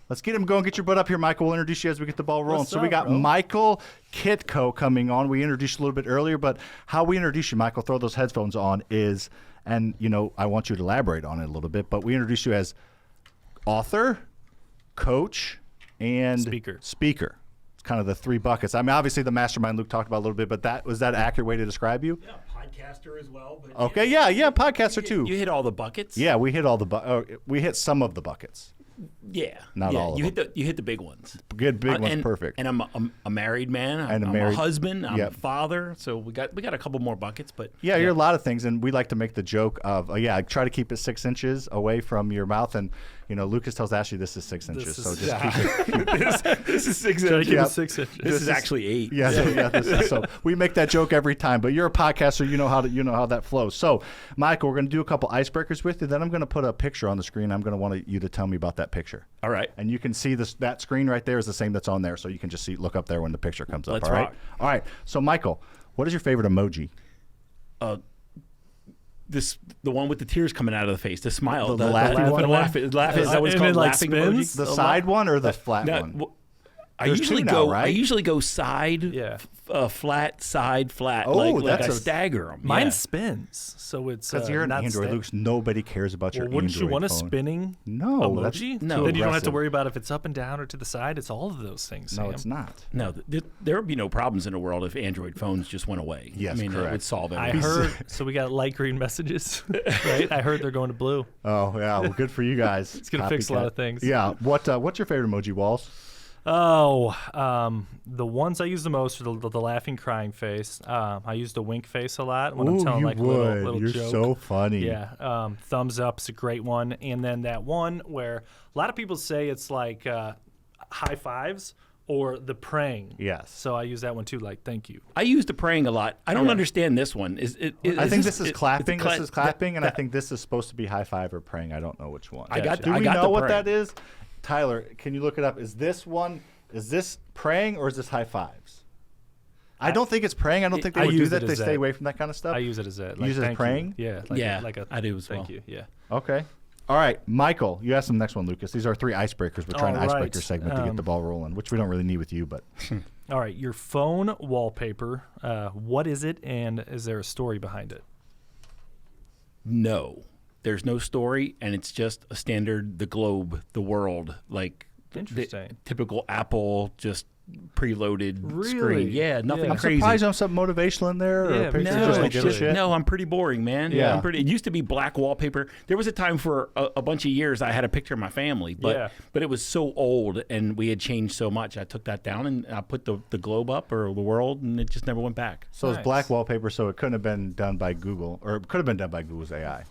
Let's get him going. Get your butt up here, Michael. We'll introduce you as we get the ball rolling. What's so we up, got bro? Michael Kitko coming on. We introduced you a little bit earlier, but how we introduce you, Michael, throw those headphones on, is, and I want you to elaborate on it a little bit, but we introduce you as author, coach, and Speaker. It's kind of the three buckets. I mean, obviously the mastermind Luke talked about a little bit, but was that an accurate way to describe you? Yeah, podcaster as well. But Okay, yeah, podcaster too. You hit all the buckets. Yeah, we hit we hit some of the buckets. Yeah, Not yeah, all of them. You hit the big ones. Good big ones, and, perfect. And I'm a married man. And I'm married- a husband. I'm yep. a father. So we got a couple more buckets, but Yeah, you're a lot of things, and we like to make the joke of, try to keep it 6 inches away from your mouth, and Lucas tells Ashley this is 6 inches, so just keep it. this is 6 Try to keep Yeah. it 6 inches. This is actually 8. Yeah, so we make that joke every time, but you're a podcaster, you know how that flows. So, Michael, we're going to do a couple icebreakers with you. Then I'm going to put a picture on the screen. I'm going to want you to tell me about that picture. All right. And you can see that screen right there is the same that's on there, so you can just look up there when the picture comes up. Let's all right. rock. All right. So, Michael, what is your favorite emoji? The one with the tears coming out of the face, the smile, The laughing one? laugh. Is that what it's And called? it, like, Laughing spins? emoji? The side one or the flat No, one? well, I There's usually two now, go. right? I usually go side, Yeah. Flat, side, flat. Oh, like that's I a- stagger them. Mine yeah. spins, so it's Because you're an not Android, sta- Luke. Nobody cares about your Well, wouldn't Android you want a phone. spinning No, that's emoji? No. Then you don't have to aggressive. worry about if it's up and down or to the side. It's all of those things. No, Sam. it's not. No, there would be no problems in the world if Android phones just went away. Yes, I mean, correct. that would solve I everything. heard. So we got light green messages, right? I heard they're going to blue. Oh, yeah. Well, good for you guys. It's gonna fix a lot Copycat. of things. Yeah. What's your favorite emoji, Walls? Oh, the ones I use the most are the laughing, crying face. I use the wink face a lot when I'm telling like a little You're joke. so funny. Yeah, thumbs up's a great one, and then that one where a lot of people say it's like high fives or the praying. Yes. So I use that one too, like thank you. I use the praying a lot. I don't understand this one. I think this is clapping. it's This is clapping, and I think this is supposed to be high five or praying. I don't know which one. I got- Do I we got know the what praying. that is? Tyler, can you look it up? Is this praying or is this high fives? I don't think it's praying. I don't think they I would do use that. it They as stay that. away from that kind of stuff. I use it as that. You use it as thank you. praying? Yeah. Like a I do as thank well. you. Yeah. Okay. All right, Michael, you ask them next one, Lucas. These are 3 icebreakers. We're trying to All right. icebreaker segment to get the ball rolling, which we don't really need with you, but All right, your phone wallpaper. What is it, and is there a story behind it? No, there's no story, and it's just a standard, the globe, the world, like the Interesting. typical Apple, just preloaded Really? screen. Yeah, nothing Yeah. I'm crazy. surprised you have something motivational in there. Or Yeah, a picture no, just No, like it's give just, a shit. no, I'm pretty boring, man. Yeah. It used to be black wallpaper. There was a time for a bunch of years I had a picture of my family, but it was so old and we had changed so much. I took that down and I put the globe up or the world, and it just never went back. So it's Nice. black wallpaper, so it couldn't have been done by Google, or it could have been done by Google's AI.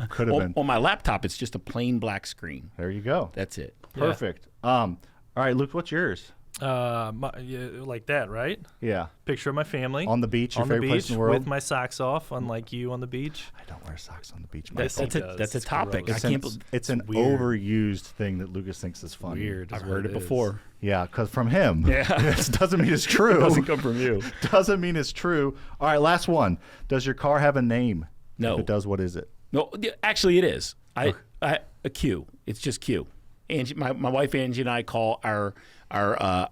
Could have been. On my laptop, it's just a plain black screen. There you go. That's it. Perfect. All right, Luke, what's yours? Like that, right? Yeah. Picture of my family On the beach, your on the favorite place beach in the world? with my socks off, unlike you on the beach. I don't wear socks on the beach. That's Michael. does. that's a It's topic. gross. I It's can't an, believe it's an weird. overused thing that Lucas thinks is funny. Weird. I've is heard what it before. Yeah, because from him. Yeah. It doesn't mean it's true. It doesn't come from you. Doesn't mean it's true. All right, last one. Does your car have a name? No. If it does, what is it? No, actually, it is. A Q. It's just Q. Angie, my wife Angie and I call our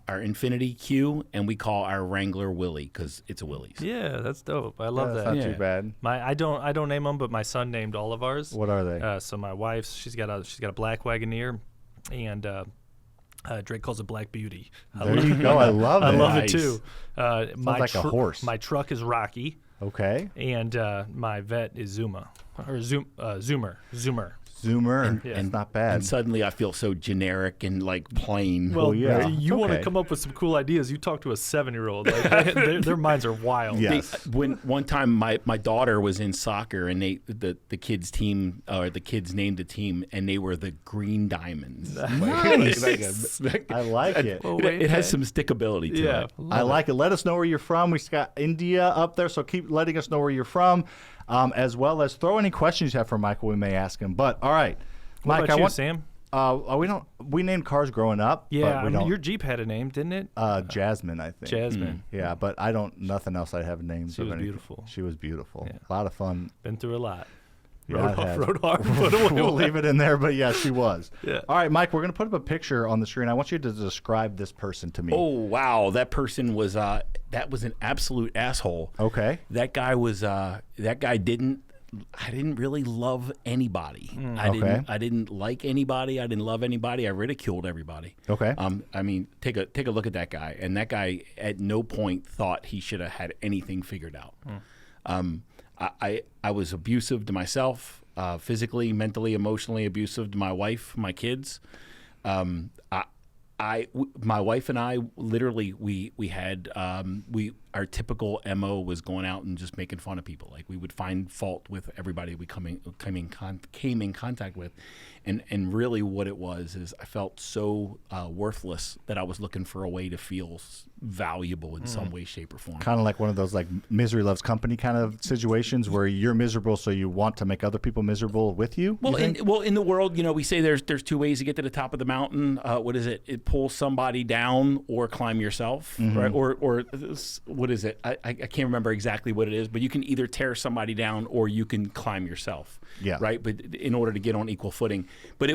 Infinity Q, and we call our Wrangler Willie because it's a Willie's. Yeah, that's dope. I love That's that. not Yeah. too bad. I don't name them, but my son named all of ours. What are they? So my wife's she's got a black Wagoneer, and Drake calls it Black Beauty. There you go. I love it. I love Nice. it too. My like a horse. My truck is Rocky, Okay. and my vet is Zoomer. Zoomer. Yeah. It's not bad. And suddenly I feel so generic and like plain. Well, yeah. you want to Okay. come up with some cool ideas. You talk to a 7-year-old. Like, their minds are wild. Yes. When one time my daughter was in soccer and the kids team or the kids named the team and they were the Green Diamonds. Nice. I like it. Oh, It has some stickability to Yeah. it. I like it. Let us know where you're from. We got India up there, so keep letting us know where you're from, as well as throw any questions you have for Michael. We may ask him. But all right, What Mike, about I you, want. Sam? We named cars growing up. Yeah, but we don't. your Jeep had a name, didn't it? Jasmine, I think. Jasmine. Yeah, but I don't. Nothing else. I have names. She of was anything. beautiful. She was beautiful. Yeah. A lot of fun. Been through a lot. Yeah, it has. Rode hard. Put away. We'll leave it in there, but yeah, she was. Yeah. All right, Mike, we're going to put up a picture on the screen. I want you to describe this person to me. Oh wow, that person was that was an absolute asshole. Okay. That guy was that guy didn't. I didn't really love anybody. Okay. I didn't like anybody. I didn't love anybody. I ridiculed everybody. Okay. I mean, take a look at that guy, and that guy at no point thought he should have had anything figured out. I was abusive to myself, physically, mentally, emotionally abusive to my wife, my kids. My wife and I literally we had our typical MO was going out and just making fun of people. Like we would find fault with everybody we came in contact with, and really what it was is I felt so worthless that I was looking for a way to feel valuable in some way, shape, or form. Kind of like one of those like misery loves company kind of situations where you're miserable, so you want to make other people miserable with you. Well, in the world, we say there's two ways to get to the top of the mountain. What is it? It pulls somebody down or climb yourself, right? Or what is it? I can't remember exactly what it is, but you can either tear somebody down or you can climb yourself. Yeah. Right. But in order to get on equal footing, but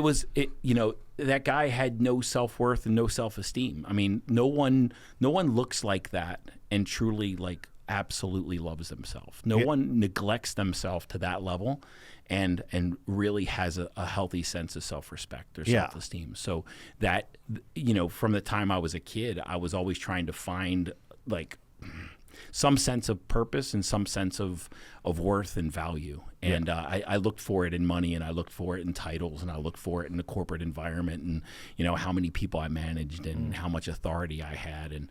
that guy had no self-worth and no self-esteem. I mean, no one looks like that and truly like absolutely loves themselves. No one neglects themselves to that level and really has a healthy sense of self-respect or self-esteem. So that, from the time I was a kid, I was always trying to find like some sense of purpose and some sense of worth and value. And I looked for it in money, and I looked for it in titles, and I looked for it in the corporate environment, and how many people I managed and how much authority I had, and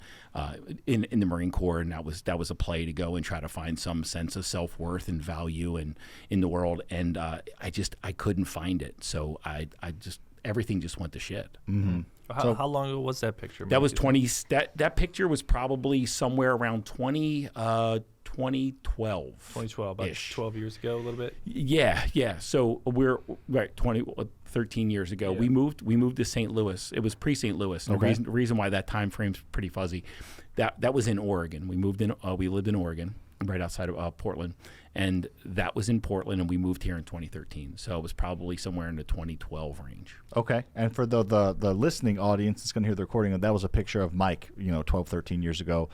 in the Marine Corps, and that was a play to go and try to find some sense of self-worth and value in the world, and I couldn't find it, so I just everything just went to shit. Mm-hmm. How long ago was that picture? That was 20. That picture was probably somewhere around 2012. 2012, about 12 years ago, a little bit. Yeah. So we're right 13 years ago. Yeah. We moved to St. Louis. It was pre-St. Louis. And Okay. the reason why that time frame's pretty fuzzy. That was in Oregon. We lived in Oregon, right outside of Portland, and that was in Portland, and we moved here in 2013. So it was probably somewhere in the 2012 range. Okay. And for the listening audience that's going to hear the recording, that was a picture of Mike, 12, 13 years ago.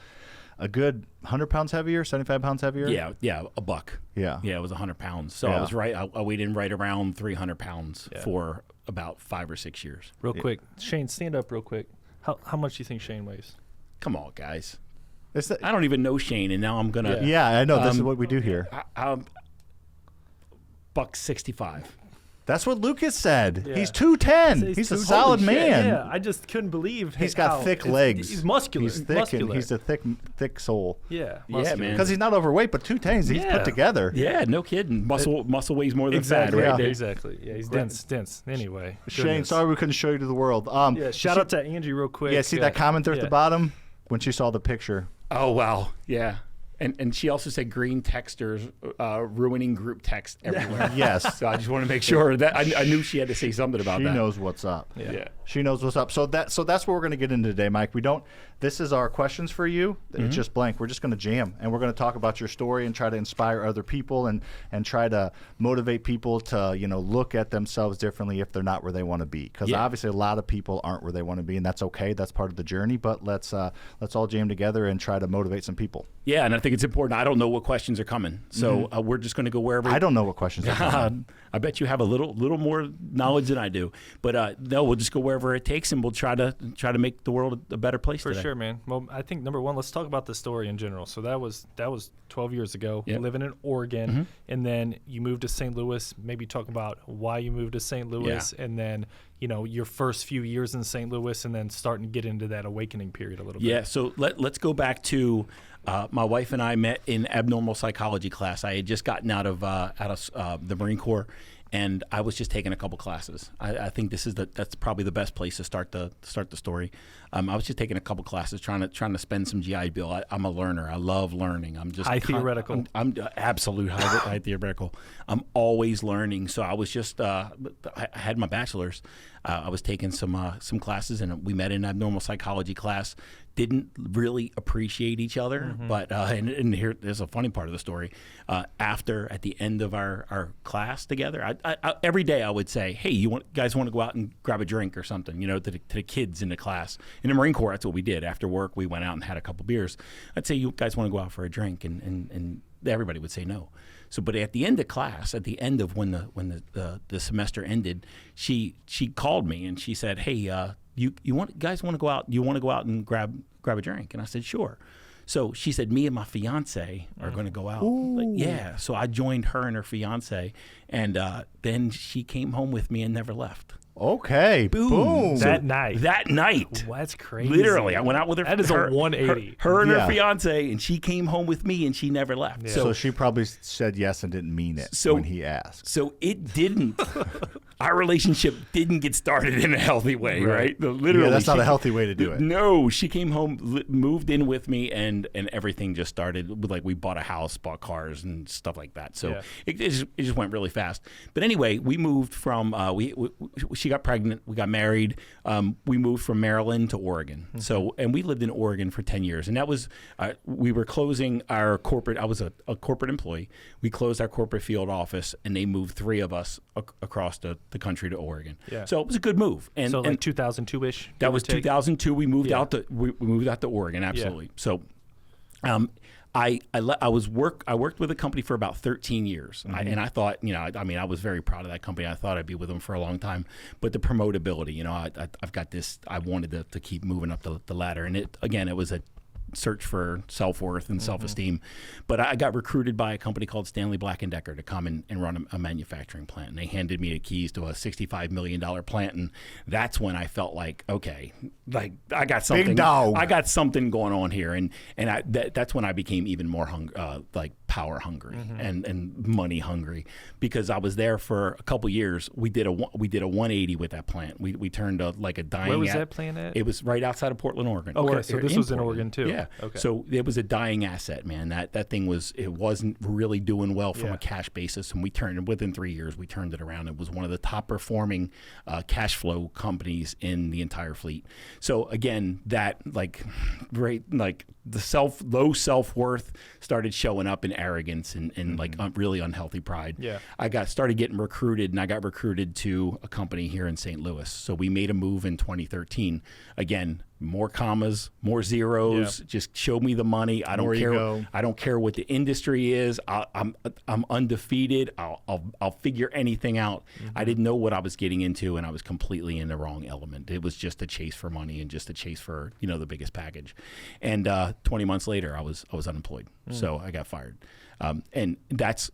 A good 100 pounds heavier, 75 pounds heavier? Yeah, a buck. Yeah. Yeah, it was 100 pounds. So I was right. I weighed in right around 300 pounds for about 5 or 6 years. Real quick. Shane, stand up real quick. How much do you think Shane weighs? Come on, guys. I I don't even know Shane, and now I'm going to... Yeah, I know. This is what we do here. $165. That's what Lucas said. Yeah. He's 210. He's a solid man. Yeah, I just couldn't believe He's got thick legs. He's muscular. He's thick, muscular. and he's a thick soul. Yeah, Yeah, muscular. man. Because he's not overweight, but 210s, he's put together. Yeah, no kidding. Muscle weighs more than fat, Exactly. right? Yeah. Exactly. Yeah, he's dense. Anyway, Shane, goodness. sorry we couldn't show you to the world. Yeah, shout out to Angie real quick. Yeah, see that comment there at the bottom when she saw the picture. Oh, wow. Yeah. And she also said green texters ruining group text everywhere. Yes. So I just want to make sure that I knew she had to say something about She that. knows what's up. Yeah. She knows what's up. So that's what we're going to get into today, Mike. This is our questions for you. It's just blank. We're just going to jam, and we're going to talk about your story and try to inspire other people and try to motivate people to look at themselves differently if they're not where they want to be. Because obviously a lot of people aren't where they want to be, and that's okay. That's part of the journey. But let's all jam together and try to motivate some people. Yeah, and I think it's important. I don't know what questions are coming, so we're just going to go wherever. I don't know what questions are coming. I bet you have a little more knowledge than I do, but no, we'll just go wherever it takes, and we'll try to make the world a better place. For today. sure, man. Well, I think number one, let's talk about the story in general. So that was 12 years ago, living in Oregon, and then you moved to St. Louis. Maybe talk about why you moved to St. Louis, and then your first few years in St. Louis, and then starting to get into that awakening period a little bit. Yeah. So let's go back to my wife and I met in abnormal psychology class. I had just gotten out of the Marine Corps, and I was just taking a couple classes. I think that's probably the best place to start the story. I was just taking a couple classes, trying to spend some GI Bill. I'm a learner. I love learning. I'm just high theoretical. I'm absolute high theoretical. I'm always learning. So I was just I had my bachelor's. I was taking some classes, and we met in an abnormal psychology class. Didn't really appreciate each other, but and there's a funny part of the story. At the end of our class together, I every day I would say, "Hey, guys want to go out and grab a drink or something?" To the kids in the class. In the Marine Corps, that's what we did. After work, we went out and had a couple beers. I'd say, "You guys want to go out for a drink?" And everybody would say no. So, but at the end of class, at the end of when the semester ended, she called me and she said, "Hey, guys want to go out? You want to go out and grab a drink?" And I said, "Sure." So she said, "Me and my fiance are going to go out." Like, yeah. So I joined her and her fiance, and then she came home with me and never left. Okay. Boom. That night. Well, that's crazy. Literally, I went out with her. That is a 180. Her and her fiance, and she came home with me, and she never left. Yeah. So she probably said yes and didn't mean it when he asked. So it didn't. Our relationship didn't get started in a healthy way, right? Literally, yeah, that's not a healthy way to do it. No, she came home, moved in with me, and everything just started. Like, we bought a house, bought cars, and stuff like that. So it just went really fast. But anyway, we moved from she got pregnant, we got married. We moved from Maryland to Oregon. So, and we lived in Oregon for 10 years, and that was we were closing our corporate. I was a corporate employee. We closed our corporate field office, and they moved 3 of us across the country to Oregon. Yeah. So it was a good move. And so like 2002-ish. That was 2002. We moved out to we moved out to Oregon. Absolutely. Yeah. So, I worked with a company for about 13 years, and I thought, I was very proud of that company. I thought I'd be with them for a long time, but the promotability, I've got this. I wanted to keep moving up the ladder, and it was a search for self-worth and self-esteem. But I got recruited by a company called Stanley Black & Decker to come and run a manufacturing plant. And they handed me the keys to a $65 million plant. And that's when I felt like, okay, like I got something. Big dog. I got something going on here. And that's when I became even more like power hungry and money hungry, because I was there for a couple years. We did a 180 with that plant. We turned like a dying. Where was that plant at? It was right outside of Portland, Oregon. Okay, so this was in Oregon too. Yeah. Okay. So it was a dying asset, man. That thing wasn't really doing well from a cash basis, and within 3 years we turned it around. It was one of the top performing cash flow companies in the entire fleet. So again, that the low self-worth started showing up in arrogance and like really unhealthy pride. Yeah. I started getting recruited, and I got recruited to a company here in St. Louis. So we made a move in 2013. Again, more commas, more zeros. Yep. Just show me the money. I don't care. I don't care what the industry is. I'm undefeated. I'll figure anything out. I didn't know what I was getting into, and I was completely in the wrong element. It was just a chase for money and just a chase for the biggest package. And 20 months later, I was unemployed. So I got fired. And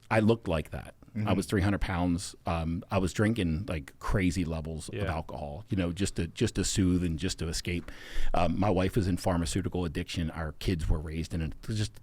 I looked like that. I was 300 pounds. I was drinking like crazy levels of alcohol, just to soothe and just to escape. My wife was in pharmaceutical addiction. Our kids were raised in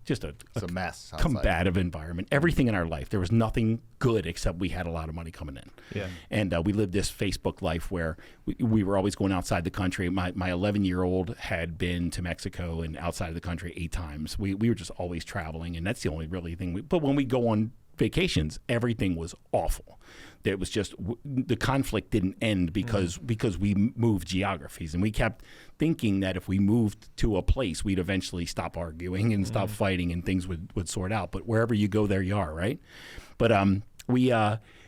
just a mess, combative environment. Everything in our life, there was nothing good except we had a lot of money coming in. Yeah. And we lived this Facebook life where we were always going outside the country. My 11-year-old had been to Mexico and outside of the country 8 times. We were just always traveling, and that's the only really thing. But when we go on vacations, everything was awful. There was just the conflict didn't end because we moved geographies, and we kept thinking that if we moved to a place, we'd eventually stop arguing and stop fighting, and things would sort out. But wherever you go, there you are, right? But we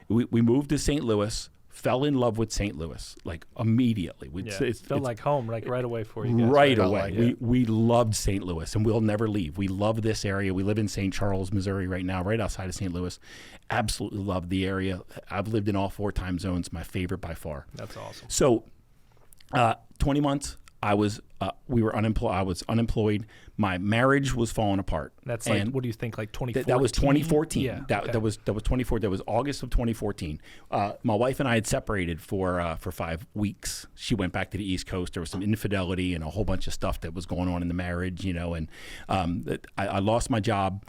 moved to St. Louis. Fell in love with St. Louis like immediately. It felt like home, like right away for you guys. Right away. We loved St. Louis, and we'll never leave. We love this area. We live in St. Charles, Missouri right now, right outside of St. Louis. Absolutely love the area. I've lived in all 4 time zones. My favorite by far. That's awesome. So 20 months, I was unemployed. I was unemployed. My marriage was falling apart. That's like, what do you think, like 2014? That was 2014. Yeah. That was 2014. That was August of 2014. My wife and I had separated for 5 weeks. She went back to the East Coast. There was some infidelity and a whole bunch of stuff that was going on in the marriage, and I lost my job.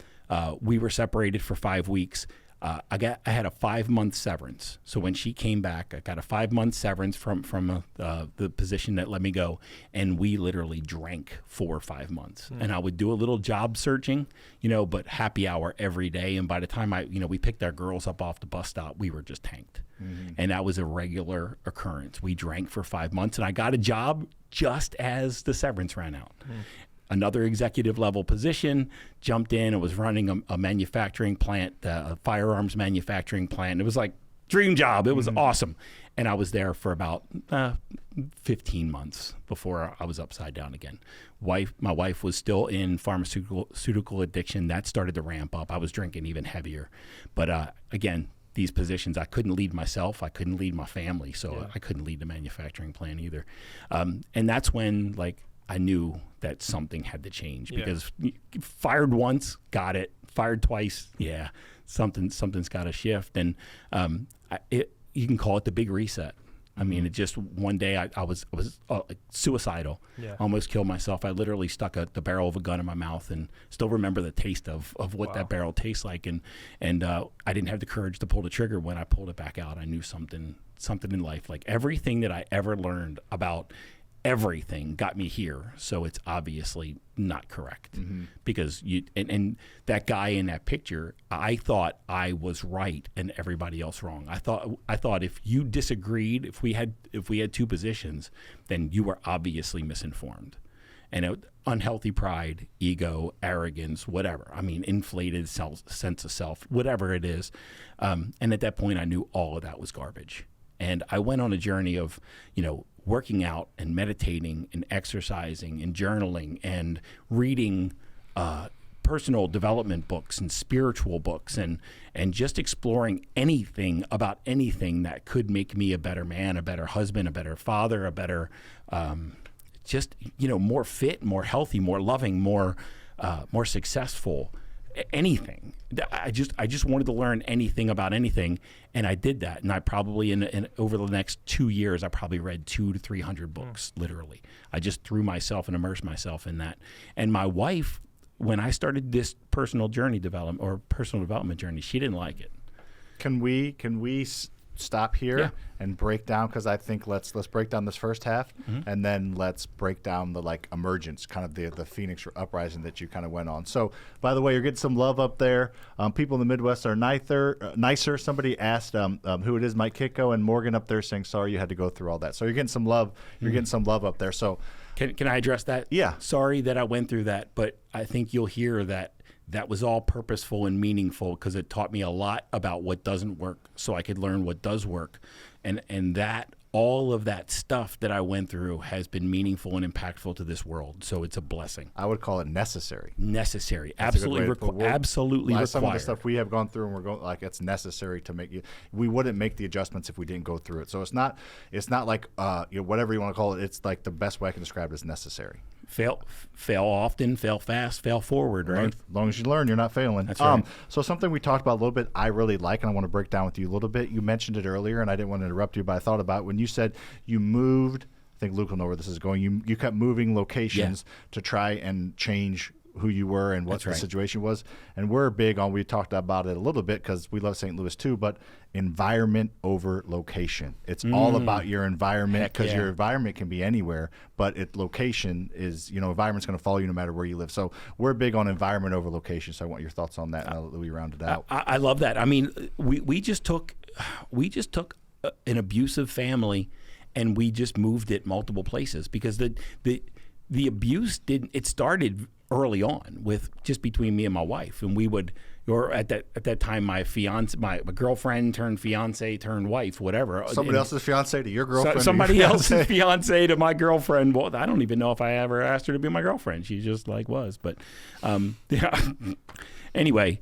We were separated for 5 weeks. I had a 5-month severance. So when she came back, I got a 5-month severance from the position that let me go, and we literally drank for 5 months. And I would do a little job searching, but happy hour every day. And by the time we picked our girls up off the bus stop, we were just tanked. And that was a regular occurrence. We drank for 5 months, and I got a job just as the severance ran out. Another executive level position, jumped in and was running a manufacturing plant, a firearms manufacturing plant. It was like dream job. It was awesome. And I was there for about 15 months before I was upside down again. My wife was still in pharmaceutical addiction. That started to ramp up. I was drinking even heavier. But again, these positions, I couldn't lead myself. I couldn't lead my family. So I couldn't lead the manufacturing plant either. And that's when I knew that something had to change because fired once, got it. Fired twice, something's got to shift. And you can call it the big reset. I mean, it just one day I was suicidal, almost killed myself. I literally stuck the barrel of a gun in my mouth and still remember the taste of what that barrel tastes like. And I didn't have the courage to pull the trigger. When I pulled it back out, I knew something in life, like everything that I ever learned about everything got me here, so it's obviously not correct. Because and that guy in that picture, I thought I was right and everybody else wrong. I thought if you disagreed, if we had two positions, then you were obviously misinformed. And unhealthy pride, ego, arrogance, whatever. I mean, inflated sense of self, whatever it is. And at that point, I knew all of that was garbage. And I went on a journey of, working out and meditating and exercising and journaling and reading personal development books and spiritual books and just exploring anything about anything that could make me a better man, a better husband, a better father, a better, more fit, more healthy, more loving, more successful. Anything. I just wanted to learn anything about anything, and I did that. And I probably in over the next 2 years, I probably read 200 to 300 books. Literally, I just threw myself and immersed myself in that. And my wife, when I started this personal development journey, she didn't like it. Can we stop here and break down, because I think let's break down this first half, and then let's break down the emergence, kind of the Phoenix uprising that you kind of went on. So, by the way, you're getting some love up there. People in the Midwest are nicer. Somebody asked who it is, Mike Kitko, and Morgan up there saying sorry you had to go through all that. So you're getting some love. You're getting some love up there. So can I address that? Yeah. Sorry that I went through that, but I think you'll hear that was all purposeful and meaningful, because it taught me a lot about what doesn't work so I could learn what does work. And that all of that stuff that I went through has been meaningful and impactful to this world. So it's a blessing. I would call it necessary. Absolutely, absolutely required. Some of the stuff we have gone through, and we're going it's necessary to make you. We wouldn't make the adjustments if we didn't go through it. So it's not like whatever you want to call it. It's like the best way I can describe it is necessary. Fail often, fail fast, fail forward, right? As long as you learn, you're not failing. That's right. So something we talked about a little bit, I really like, and I want to break down with you a little bit. You mentioned it earlier, and I didn't want to interrupt you, but I thought about when you said you moved. I think Luke will know where this is going. You kept moving locations to try and change who you were and what the situation was. And we're big on, we talked about it a little bit because we love St. Louis too, but environment over location. It's all about your environment, because your environment can be anywhere, but location is, environment's going to follow you no matter where you live. So we're big on environment over location. So I want your thoughts on that, and I'll let you round it out. I love that. I mean, we just took an abusive family and we just moved it multiple places, because the abuse it started early on with just between me and my wife, and we would, or at that time, my girlfriend turned fiance turned wife, whatever. Somebody else's fiance to your girlfriend. Somebody else's fiance to my girlfriend. Well, I don't even know if I ever asked her to be my girlfriend. She just was. But anyway,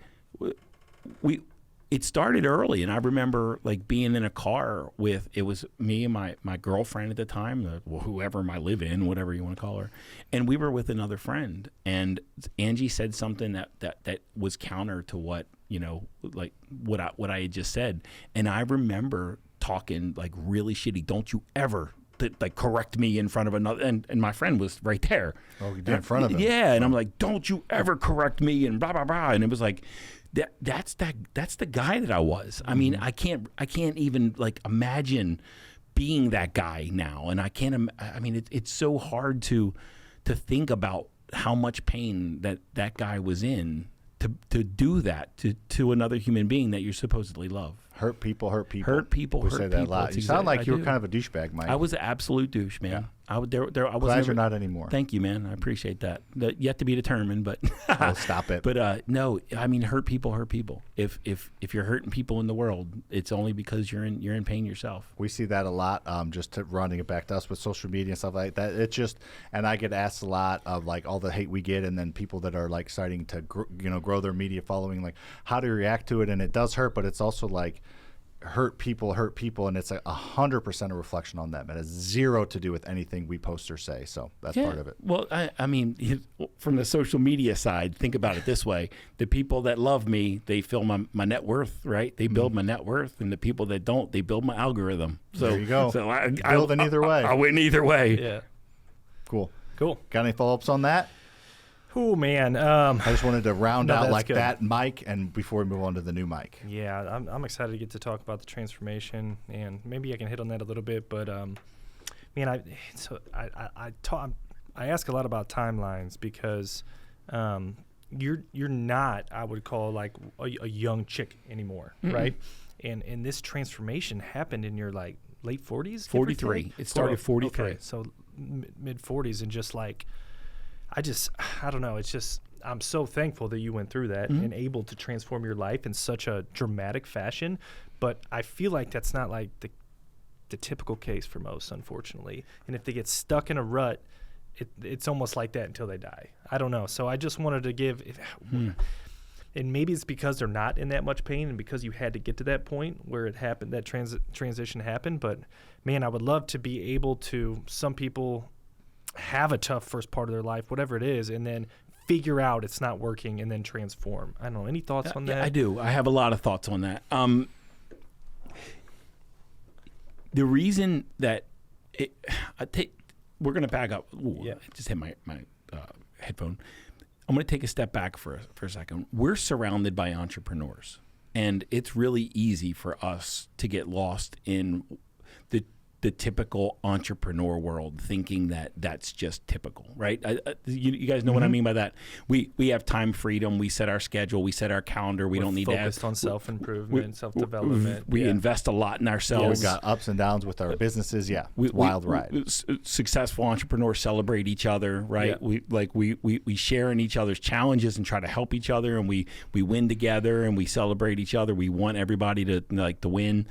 it started early, and I remember being in a car with, it was me and my girlfriend at the time, whoever my live-in, whatever you want to call her, and we were with another friend, and Angie said something that was counter to what what I had just said, and I remember talking really shitty. Don't you ever correct me in front of another, and my friend was right there. Oh, you did in front of him. Yeah, and I'm like, don't you ever correct me, and blah blah blah, and it was like, that's the guy that I was. I mean, I can't even like imagine being that guy now, and I can't. I mean, it's so hard to think about how much pain that guy was in to do that to another human being that you supposedly love. Hurt people, hurt people. Hurt people, We hurt say that a people. lot. That's You sound like you were do. kind of a douchebag, Mike. I was an absolute douche, man. Yeah. I was Glad you're not anymore. Thank you, man. I appreciate that. Yet to be determined, but Oh, stop it. But no, I mean, hurt people hurt people. If you're hurting people in the world, it's only because you're in pain yourself. We see that a lot, just running it back to us with social media and stuff like that. It just, and I get asked a lot of like all the hate we get, and then people that are like starting to grow their media following, like how do you react to it? And it does hurt, but it's also like hurt people, and it's 100% a reflection on them. It has zero to do with anything we post or say. So that's part of it. Well, I mean, from the social media side, think about it this way: the people that love me, they fill my net worth, right? They build my net worth, and the people that don't, they build my algorithm. So There you go. So I Build in either way. I win either way. Yeah. Cool. Cool. Got any follow-ups on that? Oh, man. I just wanted to round No, out that's like good. that mic, and before we move on to the new mic. Yeah, I'm excited to get to talk about the transformation, and maybe I can hit on that a little bit. But man, I ask a lot about timelines because you're not, I would call, like a young chick anymore, right? And this transformation happened in your like late 40s. 43. It started 43. Okay, so mid 40s, and just like I don't know. It's just, I'm so thankful that you went through that and able to transform your life in such a dramatic fashion. But I feel like that's not like the typical case for most, unfortunately. And if they get stuck in a rut, it's almost like that until they die. I don't know. So I just wanted to give, and maybe it's because they're not in that much pain and because you had to get to that point where it happened, that transition happened. But man, I would love to be able to, some people have a tough first part of their life, whatever it is, and then figure out it's not working and then transform. I don't know. Any thoughts on that? Yeah, I do. I have a lot of thoughts on that. The reason that we're going to back up. Ooh, Yeah. I just hit my headphone. I'm going to take a step back for a second. We're surrounded by entrepreneurs, and it's really easy for us to get lost in the typical entrepreneur world, thinking that that's just typical, right? You guys know what I mean by that. We have time freedom. We set our schedule. We set our calendar. We're don't need to focused on self-improvement, self-development. We invest a lot in ourselves. We've got ups and downs with our businesses. Yeah, it's wild ride. Successful entrepreneurs celebrate each other, right? Yeah. We share in each other's challenges and try to help each other, and we win together, and we celebrate each other. We want everybody to win.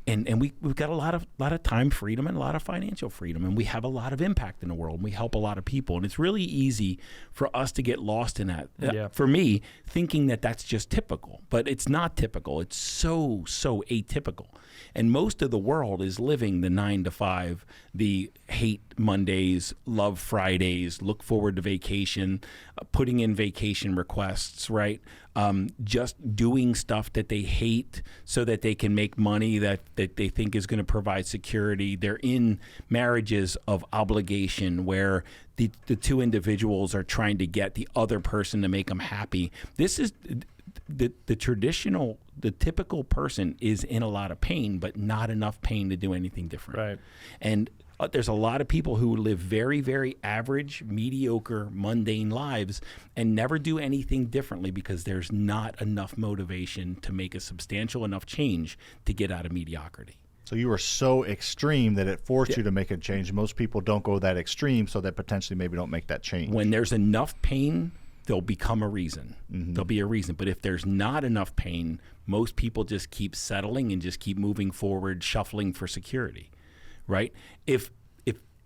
And we've got a lot of time freedom and a lot of financial freedom, and we have a lot of impact in the world, and we help a lot of people, and it's really easy for us to get lost in that. Yeah. For me, thinking that that's just typical, but it's not typical. It's so atypical, and most of the world is living the 9 to 5, the hate Mondays, love Fridays, look forward to vacation, putting in vacation requests, right? Just doing stuff that they hate so that they can make money that they think is going to provide security. They're in marriages of obligation where the two individuals are trying to get the other person to make them happy. This is the typical person is in a lot of pain, but not enough pain to do anything different. Right. And there's a lot of people who live very, very average, mediocre, mundane lives and never do anything differently because there's not enough motivation to make a substantial enough change to get out of mediocrity. So you were so extreme that it forced you to make a change. Most people don't go that extreme, so that potentially maybe don't make that change. When there's enough pain, there'll become a reason. There'll be a reason. But if there's not enough pain, most people just keep settling and just keep moving forward, shuffling for security. Right? If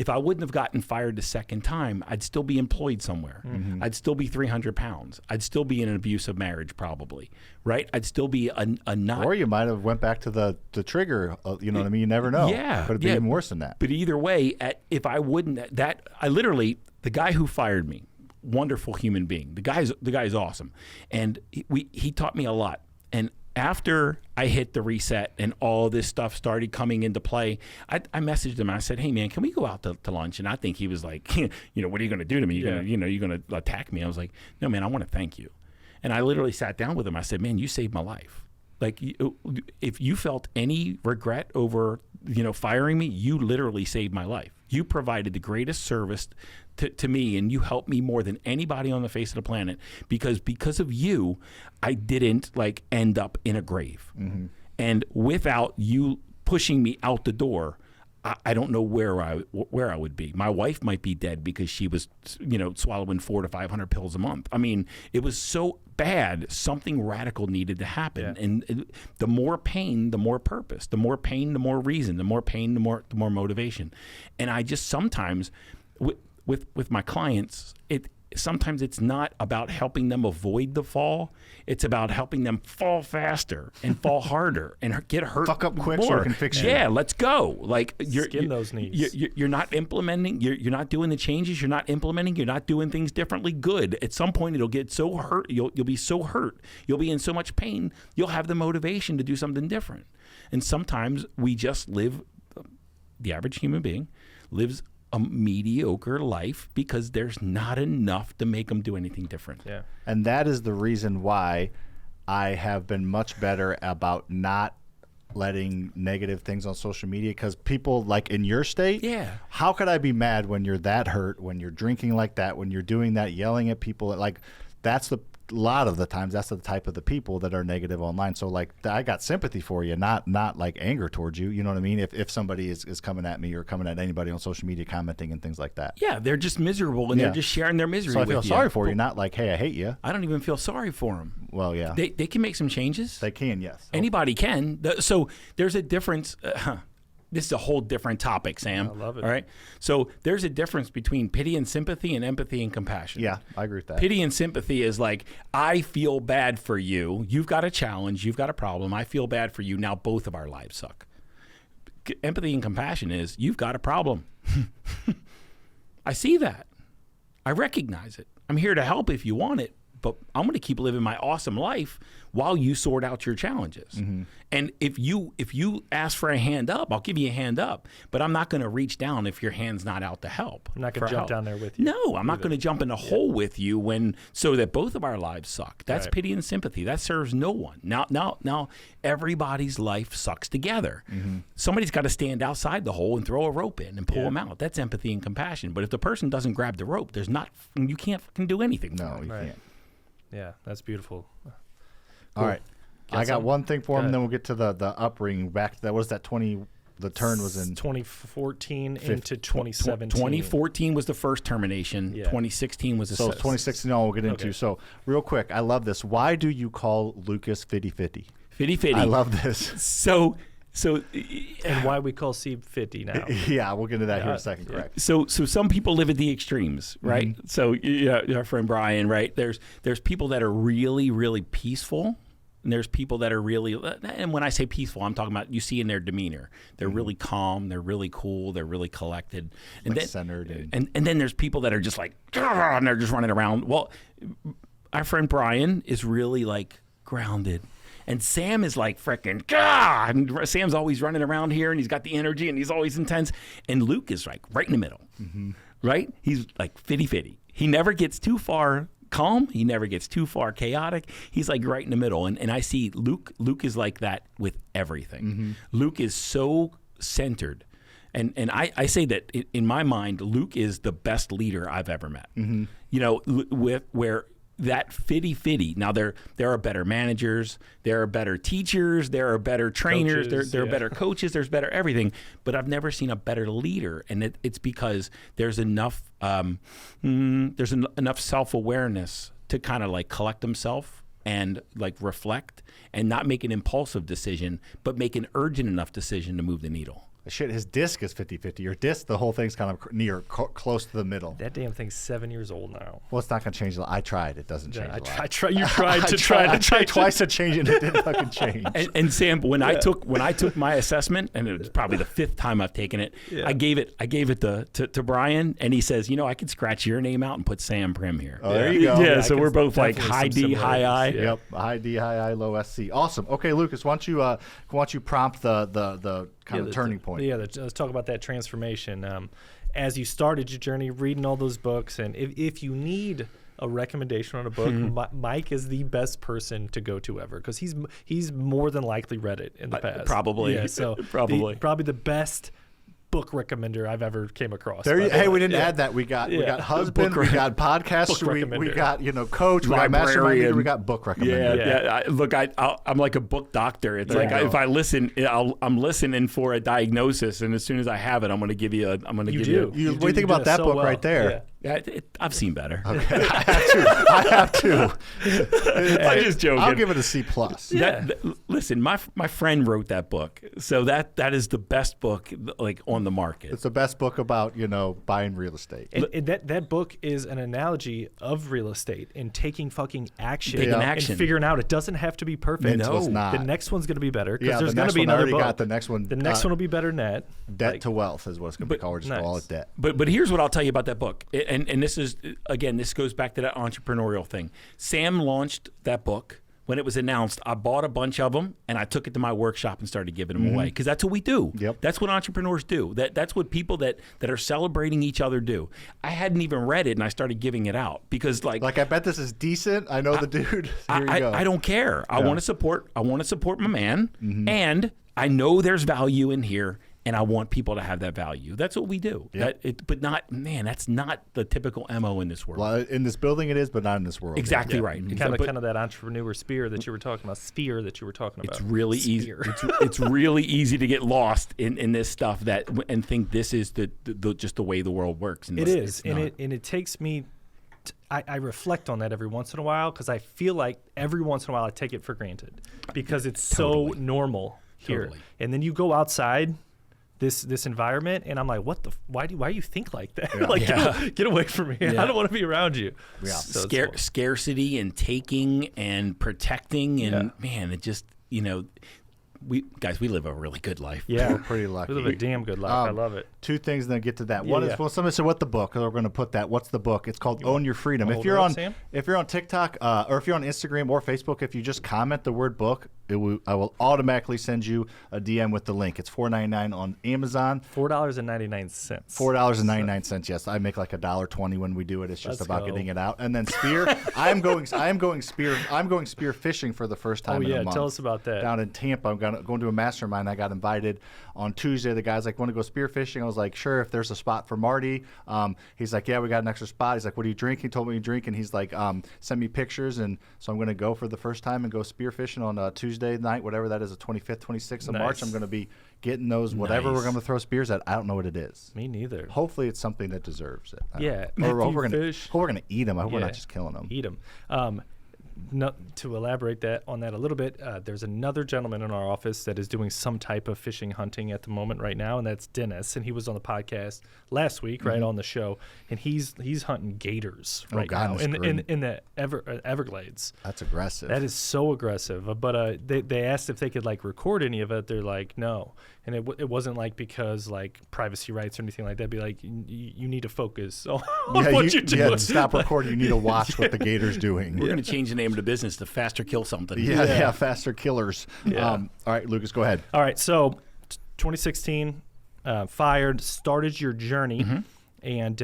I wouldn't have gotten fired the second time, I'd still be employed somewhere. I'd still be 300 pounds. I'd still be in an abusive marriage probably, right? I'd still be a not. Or you might have went back to the trigger, you know what I mean? You never know. Yeah. Could have been even worse than that. But either way, if I wouldn't, the guy who fired me, wonderful human being. The guy's awesome. And he taught me a lot. And after I hit the reset and all this stuff started coming into play, I messaged him. I said, "Hey man, can we go out to lunch?" And I think he was like, "What are you going to do to me? You're going to attack me?" I was like, "No man, I want to thank you." And I literally sat down with him. I said, man, you saved my life. Like, if you felt any regret over, firing me, you literally saved my life. You provided the greatest service to me, and you helped me more than anybody on the face of the planet, because of you, I didn't end up in a grave. Mm-hmm. And without you pushing me out the door, I don't know where I would be. My wife might be dead because she was, swallowing 400 to 500 pills a month. I mean, it was so bad. Something radical needed to happen. Yeah. And the more pain, the more purpose. The more pain, the more reason. The more pain, the more motivation. And I just sometimes, with my clients, sometimes it's not about helping them avoid the fall. It's about helping them fall faster and fall harder and get hurt. Fuck up quick more. so I can fix you. Yeah, let's go. Skin those knees. You're not implementing. You're not doing the changes. You're not implementing. You're not doing things differently. Good. At some point, it'll get so hurt. You'll be so hurt. You'll be in so much pain. You'll have the motivation to do something different. And sometimes we just live. The average human being lives a mediocre life because there's not enough to make them do anything different. Yeah. And that is the reason why I have been much better about not letting negative things on social media, because people like in your state, how could I be mad when you're that hurt, when you're drinking like that, when you're doing that, yelling at people? Like, that's a lot of the times that's the type of the people that are negative online. So I got sympathy for you, not like anger towards you. You know what I mean? If somebody is coming at me or coming at anybody on social media, commenting and things like that. Yeah, they're just miserable and they're just sharing their misery with you. So I feel sorry for you, not like, hey, I hate you. I don't even feel sorry for them. Well, yeah. They can make some changes. They can, yes. Anybody can. So there's a difference. This is a whole different topic, Sam. I love it. All right. So there's a difference between pity and sympathy and empathy and compassion. Yeah, I agree with that. Pity and sympathy is like, I feel bad for you. You've got a challenge. You've got a problem. I feel bad for you. Now both of our lives suck. Empathy and compassion is, you've got a problem. I see that. I recognize it. I'm here to help if you want it, but I'm going to keep living my awesome life while you sort out your challenges. Mm-hmm. And if you ask for a hand up, I'll give you a hand up, but I'm not going to reach down if your hand's not out to help. I'm not going to jump down there with you. No, I'm not going to jump in a hole with you so that both of our lives suck. That's pity and sympathy. That serves no one. Now everybody's life sucks together. Mm-hmm. Somebody's got to stand outside the hole and throw a rope in and pull them out. That's empathy and compassion. But if the person doesn't grab the rope, you can't fucking do anything. No, you can't. Yeah, that's beautiful. Cool. All right. I got one thing for him, and then we'll get to the upbringing. Back to that, what was that 20? The turn was in 2014 into 2017. 2014 was the first termination. Yeah. 2016 was the so 2016. We'll get into. So real quick, I love this. Why do you call Lucas 50-50? 50-50. I love this. So and why we call Steve 50 now. Yeah, we'll get into that here in a second. Correct. So some people live at the extremes, right? Mm-hmm. So our friend Brian, right? There's people that are really, really peaceful. And there's people that are really, and when I say peaceful, I'm talking about, you see in their demeanor, they're really calm, they're really cool, they're really collected, and then centered, and then there's people that are just like, and they're just running around. Well, our friend Brian is really like grounded, and Sam is like freaking, and Sam's always running around here, and he's got the energy, and he's always intense, and Luke is like right in the middle, right? He's like 50-50. He never gets too far calm. He never gets too far chaotic. He's like right in the middle. And I see Luke is like that with everything. Mm-hmm. Luke is so centered. And I say that in my mind, Luke is the best leader I've ever met. Mm-hmm. Where that 50-50. Now there are better managers, there are better teachers, there are better trainers, coaches, there are better coaches, there's better everything. But I've never seen a better leader, and it's because there's enough enough self-awareness to kind of like collect himself and like reflect and not make an impulsive decision, but make an urgent enough decision to move the needle. Shit, his disc is 50-50. Your disc, the whole thing's kind of near, close to the middle. That damn thing's 7 years old now. Well, it's not going to change a lot. I tried. It doesn't change a lot. You tried to change I tried twice to change it. It didn't fucking change. And Sam, when I took my assessment, and it was probably the 5th time I've taken it, I gave it to Brian, and he says, I could scratch your name out and put Sam Prim here. Oh, there you go. Yeah, so we're both like high D, high I. Yep, high D, high I, low SC. Awesome. Okay, Lucas, why don't you prompt the kind of turning point? Let's talk about that transformation. as you started your journey, reading all those books. And if you need a recommendation on a book, Mike is the best person to go to ever, because he's more than likely read it in the past. Probably. Yeah, so Probably the best book recommender I've ever came across. Hey, we didn't add that. We got husband, we got podcast, we got coach, we got mastermind leader, we got book recommender. Yeah. Look, I'm like a book doctor. It's like if I listen, I'm listening for a diagnosis, and as soon as I have it, I'm going to give you. What do you think about that book right there? Yeah, I've seen better. Okay. I have to. I'm just joking. I'll give it a C+. Yeah. Listen, my friend wrote that book, so that is the best book like on the market. It's the best book about buying real estate. And that book is an analogy of real estate and taking fucking action, and figuring out it doesn't have to be perfect. No, it's not. The next one's going to be better, because there's going to be another book. Got the next one. The next one will be better than that. Debt to wealth is what it's going to be called. We're just call it debt. But here's what I'll tell you about that book. And this is, again, this goes back to that entrepreneurial thing. Sam launched that book. When it was announced, I bought a bunch of them, and I took it to my workshop and started giving them away, because that's what we do. Yep. That's what entrepreneurs do. That's what people that are celebrating each other do. I hadn't even read it, and I started giving it out because I bet this is decent. I know the dude. Here you go. I don't care. I want to support my man, and I know there's value in here. And I want people to have that value. That's what we do. Yep. That's not the typical MO in this world. Well, in this building it is, but not in this world. Exactly right. Kind of that entrepreneur sphere that you were talking about. It's really easy. It's really easy to get lost in this stuff and think this is just the way the world works. And it is, and it takes me. I reflect on that every once in a while, because I feel like every once in a while I take it for granted because it's so normal here. Totally. And then you go outside this environment, and I'm like, why do you think like that? Get away from me. I don't want to be around you. Yeah. So Scarcity and taking and protecting, and man, it just we live a really good life. Yeah, we're pretty lucky. We live a damn good life. I love it. Two things, and then get to that. One is, well, somebody said, "What the book?" We're going to put that. What's the book? It's called Own Your Freedom. If you're on TikTok or if you're on Instagram or Facebook, if you just comment the word book, I will automatically send you a DM with the link. It's $4.99 on Amazon. $4.99. $4.99. Yes, I make like $1.20 when we do it. It's just about getting it out. And then spear. I'm going spear fishing for the first time in a month. Tell us about that. Down in Tampa, I'm going to a mastermind. I got invited on Tuesday. The guy's like, "Want to go spear fishing?" I was like, "Sure, if there's a spot for Marty." He's like, "Yeah, we got an extra spot." He's like, "What do you drink?" He told me to drink, and he's like, "Send me pictures." And so I'm going to go for the first time and go spear fishing on Tuesday night, whatever that is, the 25th, 26th of March. I'm going to be getting those, whatever we're going to throw spears at. I don't know what it is. Me neither. Hopefully it's something that deserves it. Or we're going to eat them. I hope we're not just killing them. Eat them. To elaborate on that a little bit, there's another gentleman in our office that is doing some type of fishing hunting at the moment right now, and that's Dennis. And he was on the podcast last week, right on the show, and he's hunting gators right now in the Everglades. That's aggressive. That is so aggressive. But they asked if they could record any of it. They're like, no. And it wasn't because privacy rights or anything like that. Be like, you need to focus on what you're doing. Yeah, stop recording. You need to watch what the gator's doing. We're going to change the name of the business to Faster Kill Something. Yeah, Faster Killers. Yeah. All right, Lucas, go ahead. All right, so 2016, fired, started your journey, and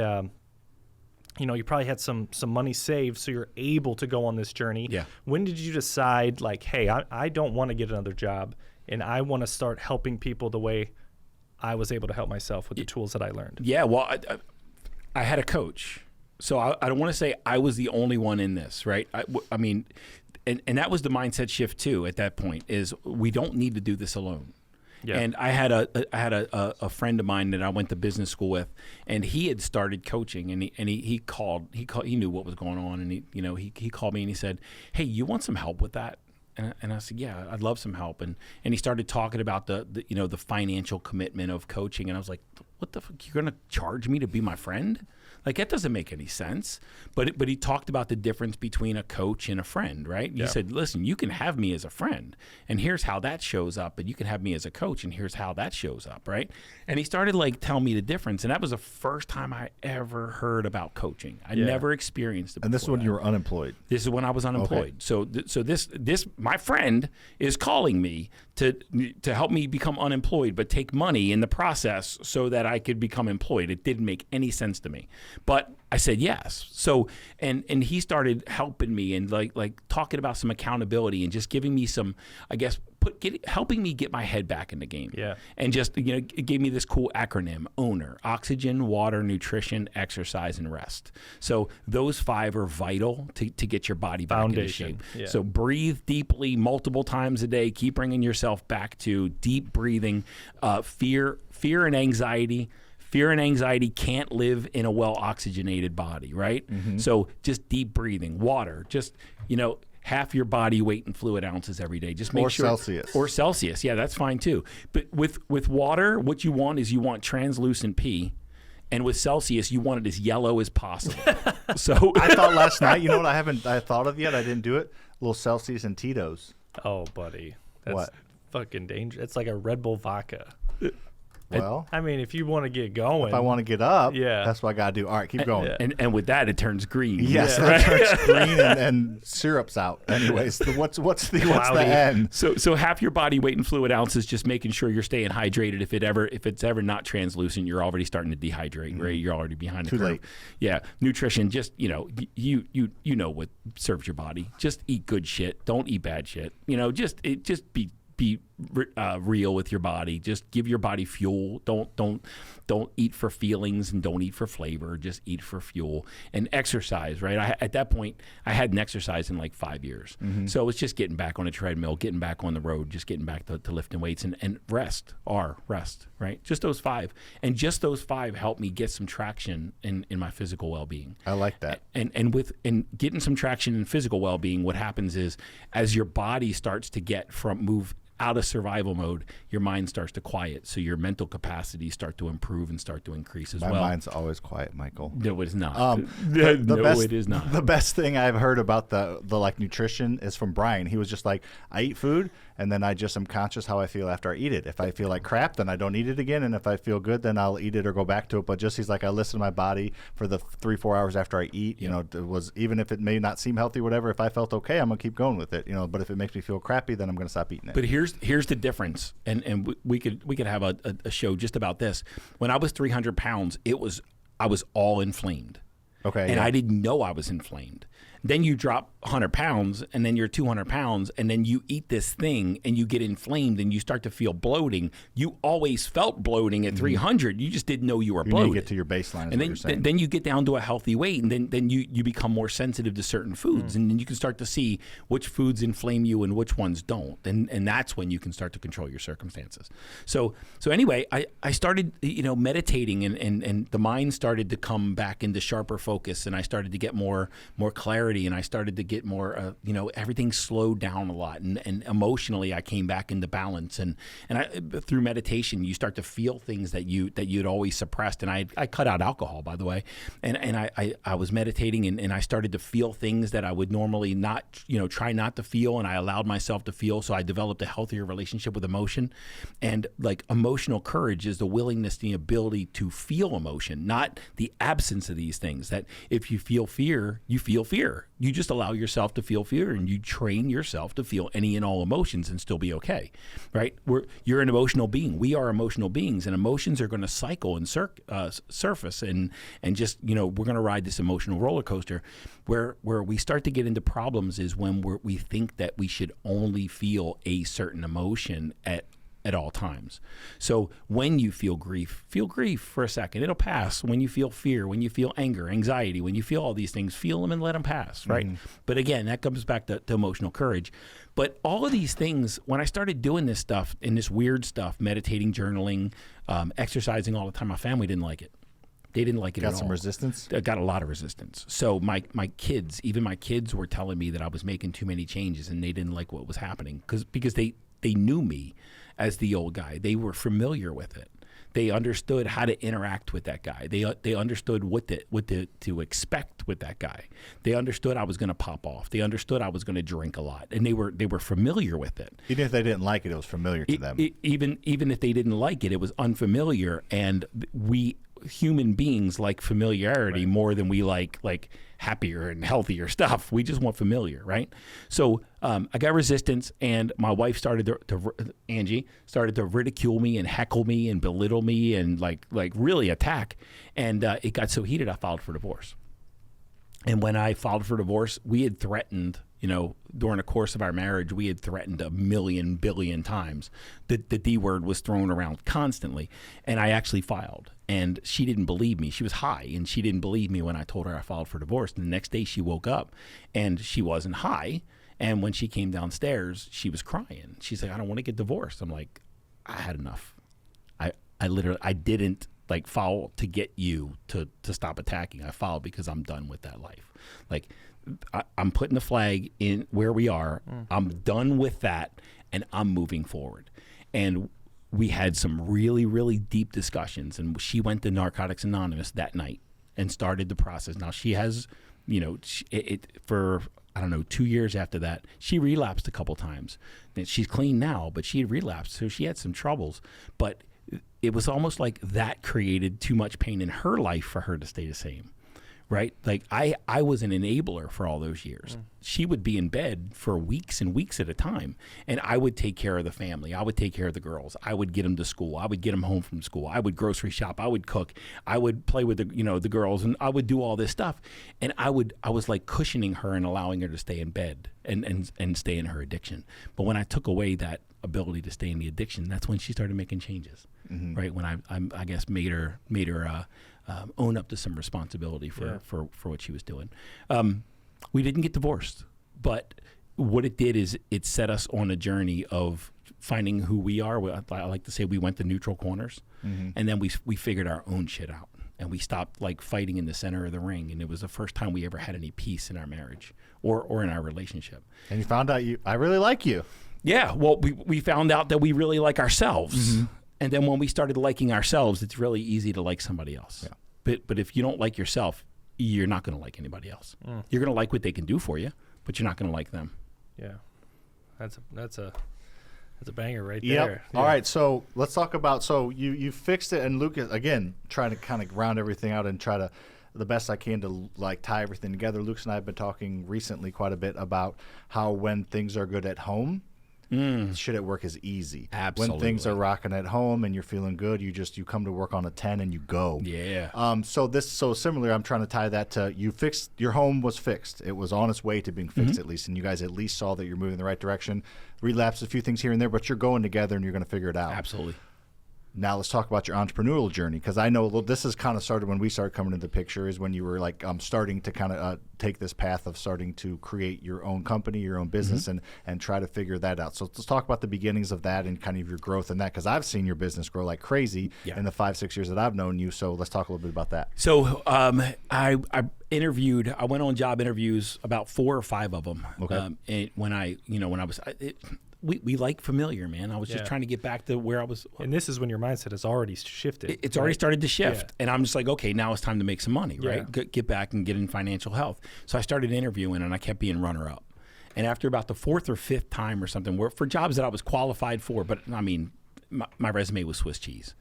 you probably had some money saved, so you're able to go on this journey. Yeah. When did you decide, hey, I don't want to get another job, and I want to start helping people the way I was able to help myself with the tools that I learned? Yeah, well, I had a coach. So I don't want to say I was the only one in this, right? I mean, and that was the mindset shift too at that point, is we don't need to do this alone. Yeah. And I had a friend of mine that I went to business school with, and he had started coaching, and he called, he knew what was going on, and he called me and he said, "Hey, you want some help with that?" And I said, "Yeah, I'd love some help." And he started talking about the financial commitment of coaching, and I was like, "What the fuck? You're gonna charge me to be my friend? Like, that doesn't make any sense." But he talked about the difference between a coach and a friend, right? He said, "Listen, you can have me as a friend, and here's how that shows up, but you can have me as a coach, and here's how that shows up," right? And he started telling me the difference, and that was the first time I ever heard about coaching. I never experienced it before. And this is when you were unemployed. This is when I was unemployed. Okay. So this my friend is calling me to help me become unemployed, but take money in the process so that that I could become employed. It didn't make any sense to me, but I said yes. So, and he started helping me and like talking about some accountability and just giving me some, I guess, helping me get my head back in the game. Yeah. And just, it gave me this cool acronym, OWNER: oxygen, water, nutrition, exercise, and rest. So those 5 are vital to get your body back into shape. Yeah. So breathe deeply multiple times a day. Keep bringing yourself back to deep breathing. Fear and anxiety. Fear and anxiety can't live in a well-oxygenated body, right? Mm-hmm. So just deep breathing. Water, just, half your body weight in fluid ounces every day. Just make sure. Or Celsius. Yeah, that's fine too. But with water, what you want translucent pee. And with Celsius, you want it as yellow as possible. So I thought last night, you know what I thought of yet? I didn't do it. A little Celsius and Tito's. Oh, buddy. That's what? Fucking dangerous. It's like a Red Bull vodka. Well, I mean, if you want to get going. If I want to get up, yeah, that's what I got to do. All right, keep going. And with that, it turns green. Yes, it turns green and syrup's out. Anyways, what's the end? So half your body weight in fluid ounces, just making sure you're staying hydrated. If it's ever not translucent, you're already starting to dehydrate, right? You're already behind the curve. Too late. Yeah, nutrition. Just you know what serves your body. Just eat good shit. Don't eat bad shit. Just be real with your body. Just give your body fuel. Don't eat for feelings and don't eat for flavor. Just eat for fuel and exercise. Right. At that point, I hadn't exercised in like 5 years, so it was just getting back on a treadmill, getting back on the road, just getting back to lifting weights and rest. Right. Just those 5, and just those 5 helped me get some traction in my physical well-being. I like that. And getting some traction in physical well-being, what happens is as your body starts to move out of survival mode, your mind starts to quiet. So your mental capacities start to improve and start to increase as well. My mind's always quiet, Michael. No, it is not. It is not. The best thing I've heard about the like nutrition is from Brian. He was just like, I eat food and then I just am conscious how I feel after I eat it. If I feel like crap, then I don't eat it again. And if I feel good, then I'll eat it or go back to it. But he's like, I listen to my body for the 3-4 hours after I eat. It was, even if it may not seem healthy or whatever, if I felt okay, I'm gonna keep going with it. But if it makes me feel crappy, then I'm gonna stop eating it. But here's the difference, and we could have a show just about this. When I was 300 pounds, I was all inflamed. Okay. And I didn't know I was inflamed. Then you drop 100 pounds and then you're 200 pounds and then you eat this thing and you get inflamed and you start to feel bloating. You always felt bloating at 300. You just didn't know you were bloated. You get to your baseline, and then you get down to a healthy weight, and then you become more sensitive to certain foods. And then you can start to see which foods inflame you and which ones don't. And that's when you can start to control your circumstances. So anyway, I started meditating and the mind started to come back into sharper focus, and I started to get more clarity, and I started to get more, everything slowed down a lot, and emotionally I came back into balance, and through meditation you start to feel things that you'd always suppressed, and I cut out alcohol, by the way, and I was meditating, and I started to feel things that I would normally not, try not to feel, and I allowed myself to feel, so I developed a healthier relationship with emotion, and like emotional courage is the willingness, the ability to feel emotion, not the absence of these things. That if you feel fear, you feel fear. You just allow yourself to feel fear, and you train yourself to feel any and all emotions and still be okay, right? You're an emotional being. We are emotional beings, and emotions are going to cycle and surface, and just, we're going to ride this emotional roller coaster. Where we start to get into problems is when we think that we should only feel a certain emotion at all times. So when you feel grief for a second. It'll pass. When you feel fear, when you feel anger, anxiety, when you feel all these things, feel them and let them pass, right? Mm-hmm. But again, that comes back to emotional courage. But all of these things, when I started doing this stuff and this weird stuff, meditating, journaling, exercising all the time, my family didn't like it. They didn't like it at all. Got some resistance? I got a lot of resistance. So my kids were telling me that I was making too many changes, and they didn't like what was happening because they knew me as the old guy. They were familiar with it. They understood how to interact with that guy. They understood what to expect with that guy. They understood I was going to pop off. They understood I was going to drink a lot, and they were familiar with it. Even if they didn't like it, it was familiar to them. Even if they didn't like it, it was unfamiliar, and human beings like familiarity more than we like happier and healthier stuff. We just want familiar, right? So I got resistance, and my wife started Angie started to ridicule me and heckle me and belittle me and like really attack. And it got so heated, I filed for divorce. And when I filed for divorce, we had threatened, during the course of our marriage, we had threatened a billion times. The D word was thrown around constantly. And I actually filed. And she didn't believe me. She was high, and she didn't believe me when I told her I filed for divorce. And the next day she woke up, and she wasn't high. And when she came downstairs, she was crying. She's like, I don't want to get divorced. I'm like, I had enough. I didn't file to get you to stop attacking. I filed because I'm done with that life. I'm putting the flag in where we are. I'm done with that, and I'm moving forward. And we had some really, really deep discussions, and she went to Narcotics Anonymous that night and started the process. Now she has, for, I don't know, 2 years after that, she relapsed a couple times. She's clean now, but she had relapsed, so she had some troubles. But it was almost like that created too much pain in her life for her to stay the same, right? I was an enabler for all those years. She would be in bed for weeks and weeks at a time, and I would take care of the family. I would take care of the girls. I would get them to school. I would get them home from school. I would grocery shop. I would cook. I would play with the girls, and I would do all this stuff. And I was like cushioning her and allowing her to stay in bed and stay in her addiction. But when I took away that ability to stay in the addiction, that's when she started making changes, right? When I guess made her own up to some responsibility for what she was doing. We didn't get divorced, but what it did is it set us on a journey of finding who we are. I like to say we went to neutral corners, and then we figured our own shit out, and we stopped fighting in the center of the ring. And it was the first time we ever had any peace in our marriage or in our relationship. And you found out I really like you. Yeah, well, we found out that we really like ourselves. And then when we started liking ourselves, it's really easy to like somebody else. Yeah. But if you don't like yourself, you're not going to like anybody else. You're going to like what they can do for you, but you're not going to like them. Yeah, that's a banger right Yep. there. All right, so let's talk about, so you fixed it, and Lucas, again, trying to kind of round everything out and try to, the best I can to tie everything together. Lucas and I have been talking recently quite a bit about how when things are good at home, shit at work is easy. Absolutely. When things are rocking at home and you're feeling good, you come to work on a 10 and you go. Yeah. So similar, I'm trying to tie that to your home was fixed. It was on its way to being fixed at least, and you guys at least saw that you're moving in the right direction. Relapsed a few things here and there, but you're going together and you're going to figure it out. Absolutely. Now let's talk about your entrepreneurial journey, because I know this has kind of started when we started coming into the picture, is when you were starting to kind of take this path of starting to create your own company, your own business, and try to figure that out. So let's talk about the beginnings of that and kind of your growth in that, because I've seen your business grow like crazy in the 5-6 years that I've known you. So let's talk a little bit about that. So I went on job interviews, about 4 or 5 of them. Okay. And when I was. We like familiar, man. I was just trying to get back to where I was. And this is when your mindset has already shifted. It's already started to shift. Yeah. And I'm just like, okay, now it's time to make some money, right? Get back and get in financial health. So I started interviewing, and I kept being runner-up. And after about the 4th or 5th time or something, for jobs that I was qualified for, but I mean, my resume was Swiss cheese,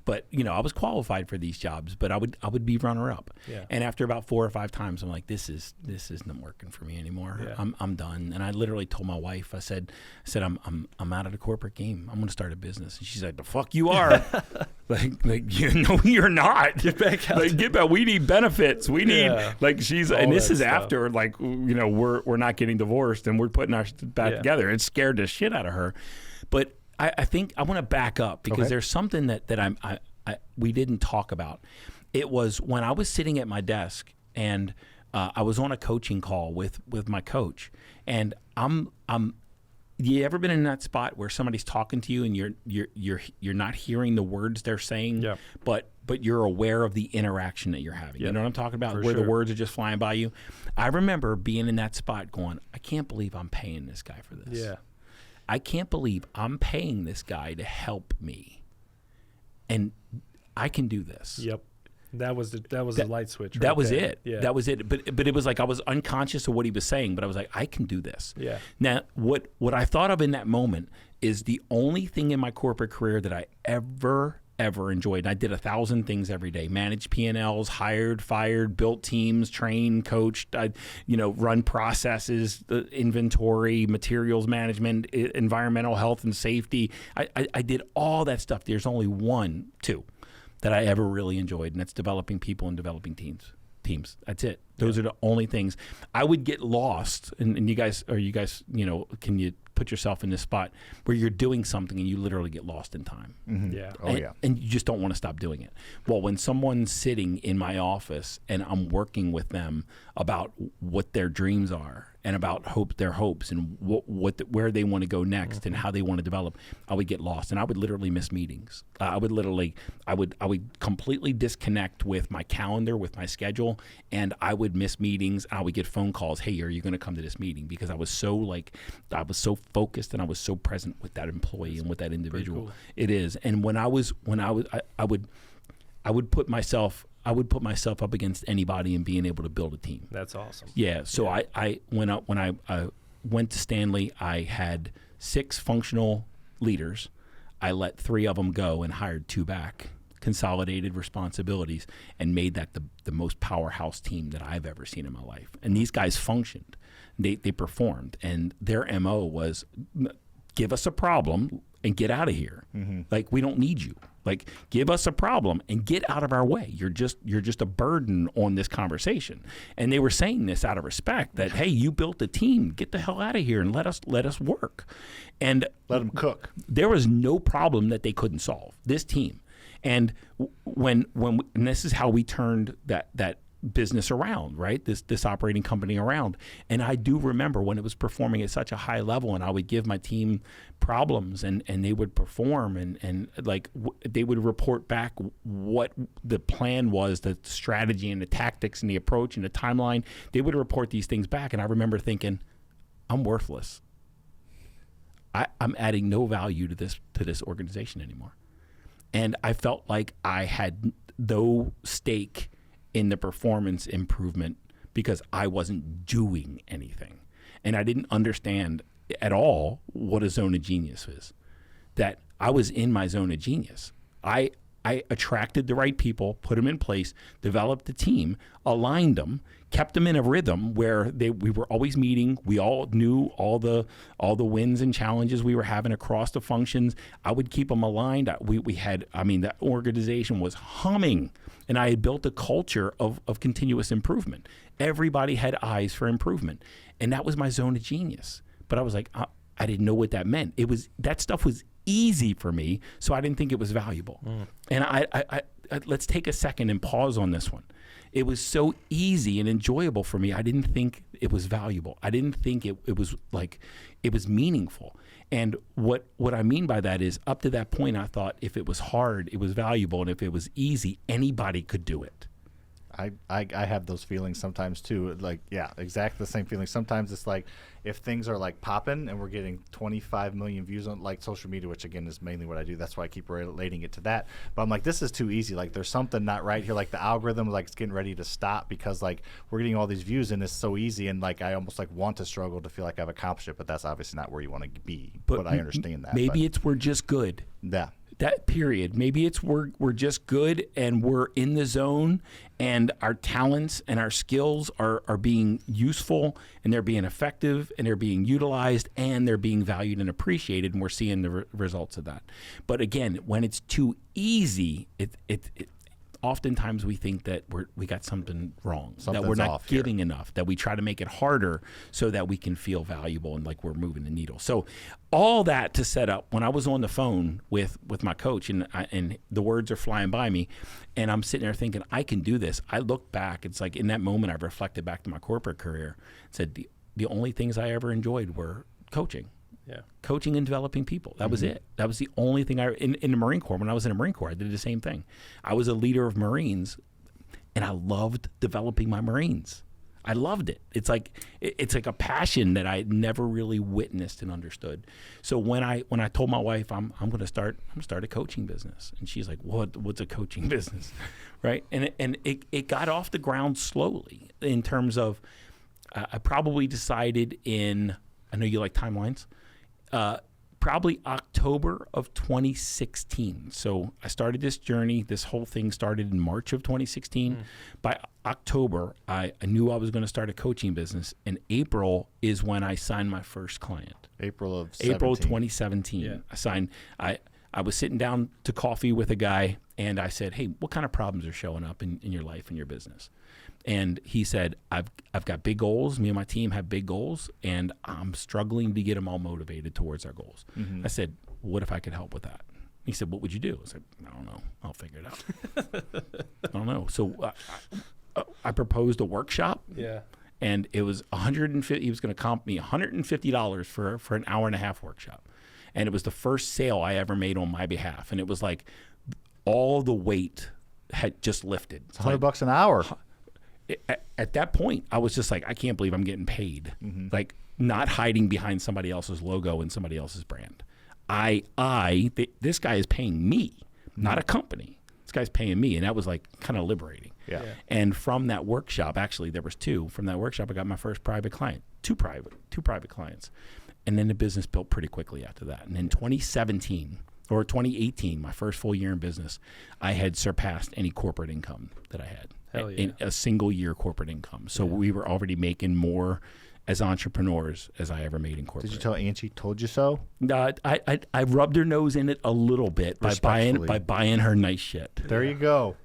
but I was qualified for these jobs, but I would be runner up. Yeah. And after about 4 or 5 times, I'm like, this isn't working for me anymore. Yeah. I'm done. And I literally told my wife, I said I'm out of the corporate game. I'm going to start a business. And she's like, the fuck you are. You're not. Get back out. Get back. We need benefits. We need and this is stuff. after we're not getting divorced and we're putting our back together. It scared the shit out of her, but. I think I want to back up because there's something that we didn't talk about. It was when I was sitting at my desk and I was on a coaching call with my coach, and you ever been in that spot where somebody's talking to you and you're not hearing the words they're saying, but you're aware of the interaction that you're having. You know what I'm talking about? Where the words are just flying by you. I remember being in that spot going, I can't believe I'm paying this guy for this. Yeah. I can't believe I'm paying this guy to help me, and I can do this. Yep, that was the light switch. That was there. it. Yeah. That was it. But it was like I was unconscious of what he was saying, but I was like, I can do this. Yeah. Now, what I thought of in that moment is the only thing in my corporate career that I ever ever enjoyed. And I did 1,000 things every day: managed P&Ls, hired, fired, built teams, trained, coached, run processes, inventory, materials management, environmental health and safety. I did all that stuff. There's only two that I ever really enjoyed, and that's developing people and developing teams. That's it. Those are the only things. I would get lost, and you guys, can you put yourself in this spot where you're doing something and you literally get lost in time? Mm-hmm. Yeah. And you just don't want to stop doing it. Well, when someone's sitting in my office and I'm working with them about what their dreams are and about their hopes and where they want to go next and how they want to develop, I would get lost and I would literally miss meetings. I would completely disconnect with my calendar, with my schedule, and I would miss meetings. I would get phone calls. Hey, are you going to come to this meeting? Because I was so focused and I was so present with that employee and with that individual. Cool. It is. And I would put myself up against anybody and being able to build a team. That's awesome. Yeah. So when I went to Stanley, I had 6 functional leaders. I let 3 of them go and hired 2 back, consolidated responsibilities, and made that the most powerhouse team that I've ever seen in my life. And these guys functioned. They performed. And their MO was, give us a problem and get out of here. Mm-hmm. Like, we don't need you. Like, give us a problem and get out of our way. You're just a burden on this conversation. And they were saying this out of respect that, hey, you built a team. Get the hell out of here and let us work. And let them cook. There was no problem that they couldn't solve. This team. And when and this is how we turned that business around, right? This operating company around. And I do remember when it was performing at such a high level, and I would give my team problems and they would perform and they would report back what the plan was, the strategy and the tactics and the approach and the timeline. They would report these things back. And I remember thinking, I'm worthless. I'm adding no value to this organization anymore. And I felt like I had no stake in the performance improvement because I wasn't doing anything. And I didn't understand at all what a zone of genius is. That I was in my zone of genius. I attracted the right people, put them in place, developed the team, aligned them, kept them in a rhythm where we were always meeting. We all knew all the wins and challenges we were having across the functions. I would keep them aligned. That organization was humming, and I had built a culture of continuous improvement. Everybody had eyes for improvement, and that was my zone of genius. But I was like, I didn't know what that meant. That stuff was easy for me, so I didn't think it was valuable. And I let's take a second and pause on this one. It was so easy and enjoyable for me. I didn't think it was valuable. I didn't think it was meaningful. And what I mean by that is, up to that point, I thought if it was hard, it was valuable, and if it was easy, anybody could do it. I have those feelings sometimes too. Like, yeah, exactly the same feeling. Sometimes it's like if things are like popping and we're getting 25 million views on like social media, which again is mainly what I do. That's why I keep relating it to that. But I'm like, this is too easy. Like there's something not right here. Like the algorithm, like it's getting ready to stop because like we're getting all these views and it's so easy. And like I almost like want to struggle to feel like I've accomplished it, but that's obviously not where you want to be. But I understand that. Maybe it's we're just good. Yeah. That period. Maybe it's we're just good and we're in the zone and our talents and our skills are being useful and they're being effective and they're being utilized and they're being valued and appreciated, and we're seeing the results of that. But again, when it's too easy, it oftentimes we think that we got something wrong, that we're not giving enough, that we try to make it harder so that we can feel valuable and like we're moving the needle. So all that to set up, when I was on the phone with my coach and the words are flying by me and I'm sitting there thinking, I can do this. I look back, it's like in that moment I reflected back to my corporate career, said the only things I ever enjoyed were coaching. Yeah. Coaching and developing people. That was it. That was the only thing in the Marine Corps. When I was in the Marine Corps, I did the same thing. I was a leader of Marines, and I loved developing my Marines. I loved it. It's like a passion that I had never really witnessed and understood. So when I told my wife I'm going to start a coaching business, and she's like, what's a coaching business, right? And it got off the ground slowly in terms of I probably decided I know you like timelines. probably October of 2016. So I started this journey. This whole thing started in March of 2016. By October, I knew I was going to start a coaching business. And April is when I signed my first client. April 2017. Yeah. I signed. I was sitting down to coffee with a guy, and I said, "Hey, what kind of problems are showing up in your life and your business?" And he said, I've got big goals. Me and my team have big goals, and I'm struggling to get them all motivated towards our goals. I said, what if I could help with that? He said, what would you do? I said, I don't know. I'll figure it out. I don't know. So I proposed a workshop. Yeah. And it was $150. He was going to comp me $150 for an hour and a half workshop. And it was the first sale I ever made on my behalf. And it was like all the weight had just lifted. It's $100 an hour. At that point, I was just like, I can't believe I'm getting paid. Like, not hiding behind somebody else's logo and somebody else's brand. This guy is paying me, not a company. This guy's paying me, and that was like kind of liberating. Yeah. And from that workshop, actually, there was two. From that workshop, I got my first private client, two private clients, and then the business built pretty quickly after that. And in 2017 or 2018, my first full year in business, I had surpassed any corporate income that I had. Hell yeah. In a single year corporate income. So we were already making more as entrepreneurs as I ever made in corporate. Did you tell Angie told you so? I rubbed her nose in it a little bit by buying her nice shit. There you go.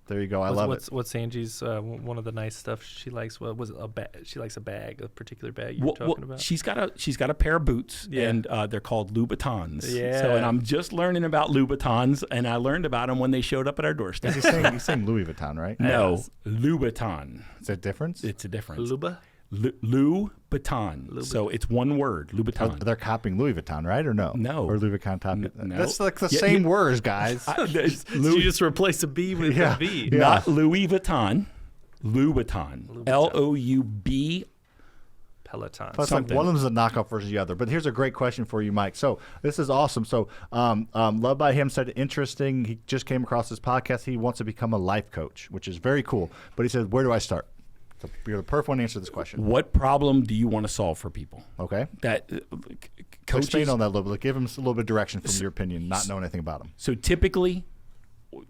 There you go. I love it. What's Angie's one of the nice stuff she likes? What was it? She likes a bag, a particular bag you were talking about. She's got a pair of boots, and they're called Louboutins. Yeah. So, and I'm just learning about Louboutins, and I learned about them when they showed up at our doorstep. He's saying Louis Vuitton, right? No, Louboutin. Is there a difference? It's a difference. Luba? Louboutin. So it's one word, Louboutin. They're copying Louis Vuitton, right? Or no? No. Or Louis Vuitton copying? No. That's like the same words, guys. So you just replace a B with a V. Yeah. Not Louis Vuitton. Louboutin. Loub. Peloton. That's like one of them is a knockoff versus the other. But here's a great question for you, Mike. So this is awesome. So Love by Him said, interesting. He just came across this podcast. He wants to become a life coach, which is very cool. But he said, where do I start? So you're the perfect one to answer this question. What problem do you want to solve for people? Okay. That Expand coaches on that a little bit. Give him a little bit of direction from your opinion, not knowing anything about him. So typically,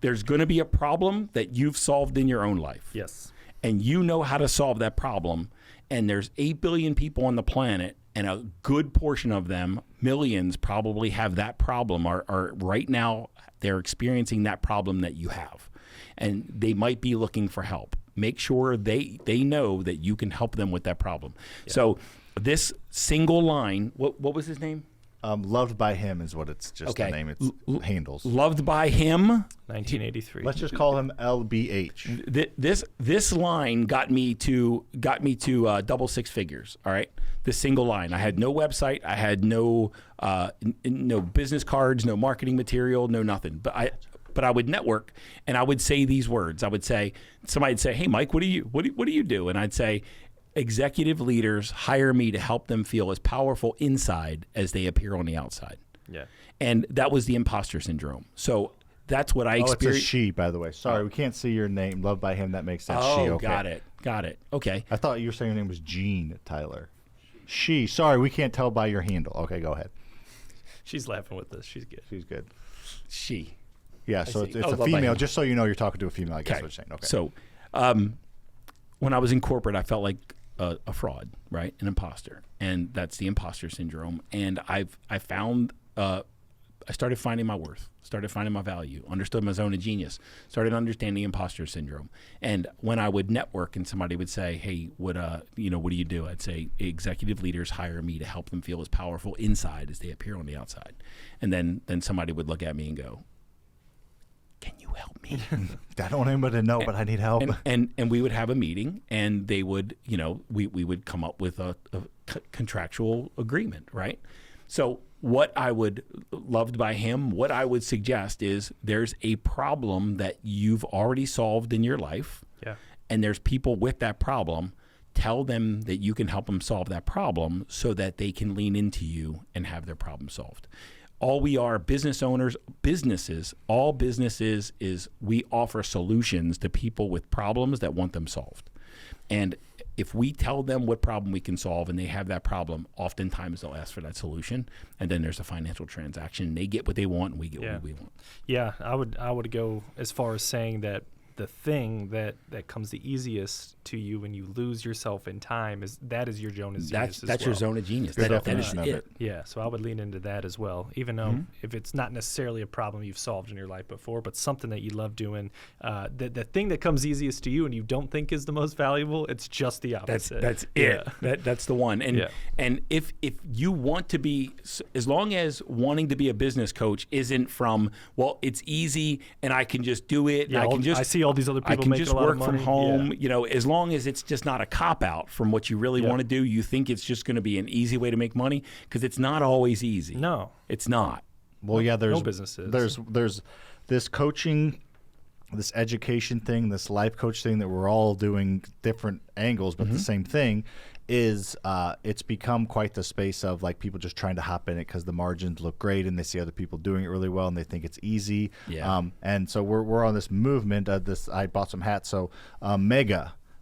there's going to be a problem that you've solved in your own life. Yes. And you know how to solve that problem. And there's 8 billion people on the planet, and a good portion of them, millions, probably have that problem, are right now, they're experiencing that problem that you have. And they might be looking for help. Make sure they know that you can help them with that problem. Yeah. So this single line, what was his name? Loved by Him is what it's just the name. It's handles. Loved by Him. 1983. Let's just call him LBH. This line got me to double six figures. All right, this single line. I had no website. I had no business cards, no marketing material, no nothing. But I would network, and I would say these words. I would say, somebody'd say, "Hey, Mike, what do you do?" And I'd say, executive leaders hire me to help them feel as powerful inside as they appear on the outside. Yeah. And that was the imposter syndrome. So that's what I experienced. It's a she, by the way. Sorry, we can't see your name. Loved by Him. That makes sense. Oh, she. Okay. Got it. Okay. I thought you were saying your name was Jean Tyler. She. Sorry, we can't tell by your handle. Okay, go ahead. She's laughing with us. She's good. She's good. She. Yeah, so it's a female. Just so you know, you're talking to a female. I guess what you're saying. Okay. So, when I was in corporate, I felt like a fraud, right? An imposter, and that's the imposter syndrome. And I started finding my worth, started finding my value, understood my zone of genius, started understanding imposter syndrome. And when I would network and somebody would say, "Hey, what do you do?" I'd say, executive leaders hire me to help them feel as powerful inside as they appear on the outside. And then somebody would look at me and go, "Can you help me?" I don't want anybody to know, but I need help. And we would have a meeting, and they would, we would come up with a contractual agreement, right? So what I would, Loved by Him, what I would suggest is there's a problem that you've already solved in your life, and there's people with that problem. Tell them that you can help them solve that problem so that they can lean into you and have their problem solved. All we are, business owners, all businesses is we offer solutions to people with problems that want them solved. And if we tell them what problem we can solve and they have that problem, oftentimes they'll ask for that solution, and then there's a financial transaction. They get what they want, and we get what we want. Yeah, I would go as far as saying that the thing that comes the easiest to you when you lose yourself in time is your zone of genius. That's your zone of genius. Good that is definition of it. Yeah, so I would lean into that as well, even though if it's not necessarily a problem you've solved in your life before, but something that you love doing, the thing that comes easiest to you and you don't think is the most valuable, it's just the opposite. That's it. That's the one. And if you want to be, as long as wanting to be a business coach isn't from, well, it's easy and I can just do it. Yeah, I see all these other people making a lot of money. I can just work from home. You know, as long as it's just not a cop-out from what you really want to do, you think it's just going to be an easy way to make money, because it's not always easy. No. It's not. Well, yeah, there's no businesses. There's this coaching, this education thing, this life coach thing that we're all doing different angles, but the same thing is it's become quite the space of like people just trying to hop in it because the margins look great and they see other people doing it really well and they think it's easy. Yeah. And so we're on this movement of this. I bought some hats. So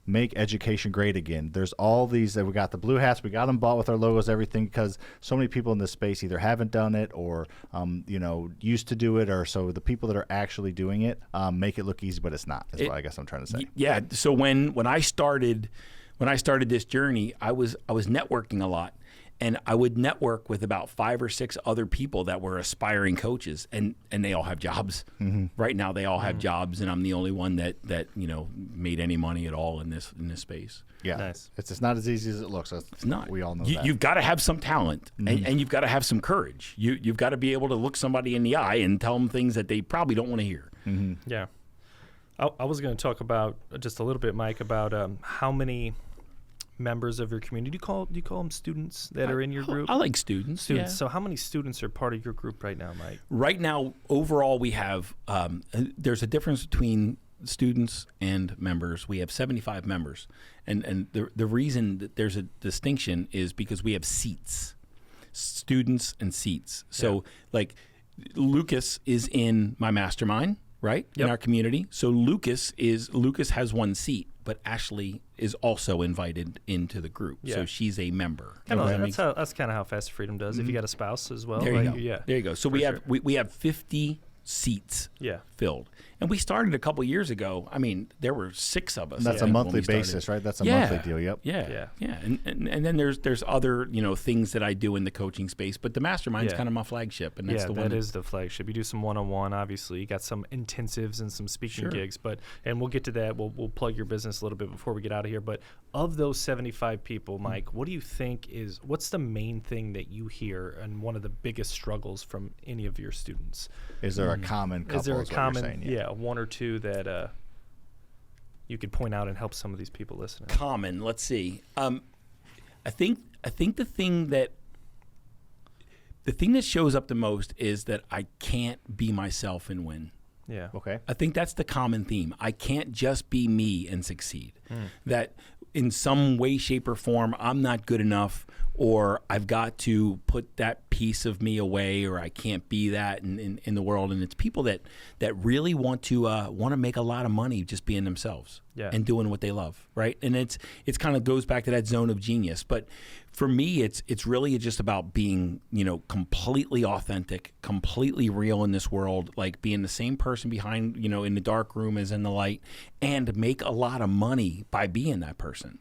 make education great again. There's all these that we got the blue hats. We got them bought with our logos, everything, because so many people in this space either haven't done it or, used to do it. Or so the people that are actually doing it make it look easy, but it's not, is what I guess I'm trying to say. Yeah. So when I started this journey, I was networking a lot. And I would network with about 5 or 6 other people that were aspiring coaches, and they all have jobs. Right now, they all have jobs, and I'm the only one that made any money at all in this space. Yeah, nice. It's not as easy as it looks. It's not. We all know that. You've got to have some talent, and you've got to have some courage. You've got to be able to look somebody in the eye and tell them things that they probably don't want to hear. Yeah. I was going to talk about just a little bit, Mike, about how many members of your community. Do you call them students that are in your group? I like students. Yeah. So how many students are part of your group right now, Mike? Right now, overall, we have there's a difference between students and members. We have 75 members, and the reason that there's a distinction is because we have seats, students and seats. So like Lucas is in my mastermind, right? In our community. So Lucas has 1 seat, but Ashley is also invited into the group. So she's a member. That's kind of how Faster Freedom does. If you got a spouse as well. There you go. Yeah. There you go. So we have 50 seats filled. And we started a couple years ago. I mean, there were 6 of us. And that's a monthly basis, right? That's a monthly deal. Yep. Yeah. And then there's other things that I do in the coaching space, but the mastermind's kind of my flagship, and that's the one. That is the flagship. You do some one-on-one, obviously. You got some intensives and some speaking gigs, and we'll get to that. We'll plug your business a little bit before we get out of here. But of those 75 people, Mike, what do you think what's the main thing that you hear and one of the biggest struggles from any of your students? Is there a common couple? Is there a common, one or two that you could point out and help some of these people listening? Common. Let's see. I think the thing that shows up the most is that I can't be myself and win. Yeah. Okay. I think that's the common theme. I can't just be me and succeed. That in some way, shape, or form, I'm not good enough, or I've got to put that piece of me away, or I can't be that in the world. And it's people that really want to make a lot of money just being themselves and doing what they love, right? And it's kind of goes back to that zone of genius. But for me, it's really just about being, completely authentic, completely real in this world, like being the same person behind, in the dark room as in the light, and make a lot of money by being that person.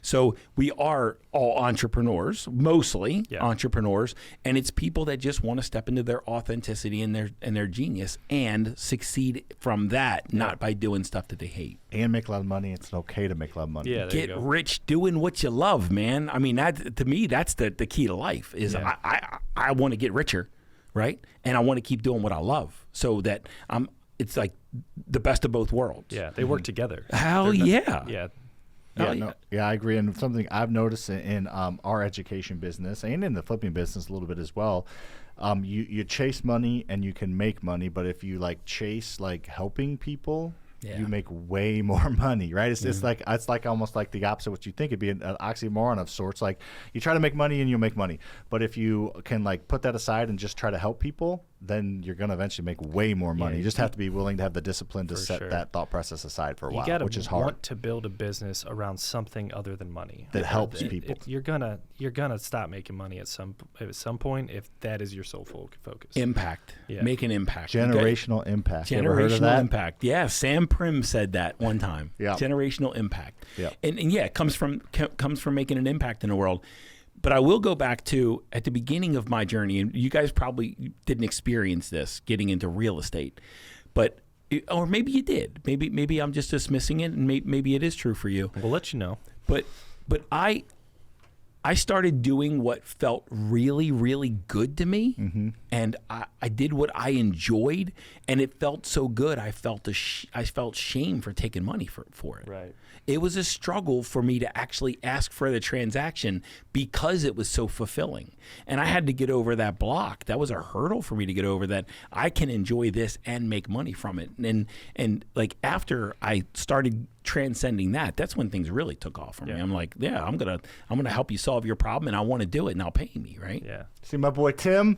So we are all entrepreneurs, mostly entrepreneurs, and it's people that just want to step into their authenticity and their genius and succeed from that, not by doing stuff that they hate. And make a lot of money. It's okay to make a lot of money. Yeah, get rich doing what you love, man. I mean, that to me, that's the key to life. Is I want to get richer, right? And I want to keep doing what I love, so that it's like the best of both worlds. Yeah, they work together. Hell yeah. Yeah. I agree. And something I've noticed in our education business and in the flipping business a little bit as well, you chase money and you can make money, but if you chase helping people, you make way more money, right? It's like almost like the opposite of what you think. It'd be an oxymoron of sorts. Like you try to make money and you'll make money, but if you can put that aside and just try to help people, then you're going to eventually make way more money. Yeah, you just have to be willing to have the discipline to set sure. that thought process aside for a while, which is You hard. want to build a business around something other than money That helps people. You're gonna stop making money at some point if that is your sole focus. Impact. Yeah. Make an impact. Generational impact. You ever heard of Generational that? impact. Yeah, Sam Prim said that one time. Yeah. Generational impact. Yeah. And yeah, it comes from making an impact in the world. But I will go back to at the beginning of my journey, and you guys probably didn't experience this getting into real estate, but or maybe you did. Maybe I'm just dismissing it, and maybe it is true for you. We'll let you know. But I started doing what felt really, really good to me, and I did what I enjoyed, and it felt so good. I felt shame for taking money for it. Right. It was a struggle for me to actually ask for the transaction because it was so fulfilling, and I had to get over that block. That was a hurdle for me to get over. That I can enjoy this and make money from it, and like after I started transcending that, that's when things really took off for me. I'm like, yeah, I'm gonna help you solve your problem, and I want to do it. Now pay me, right? Yeah. See my boy Tim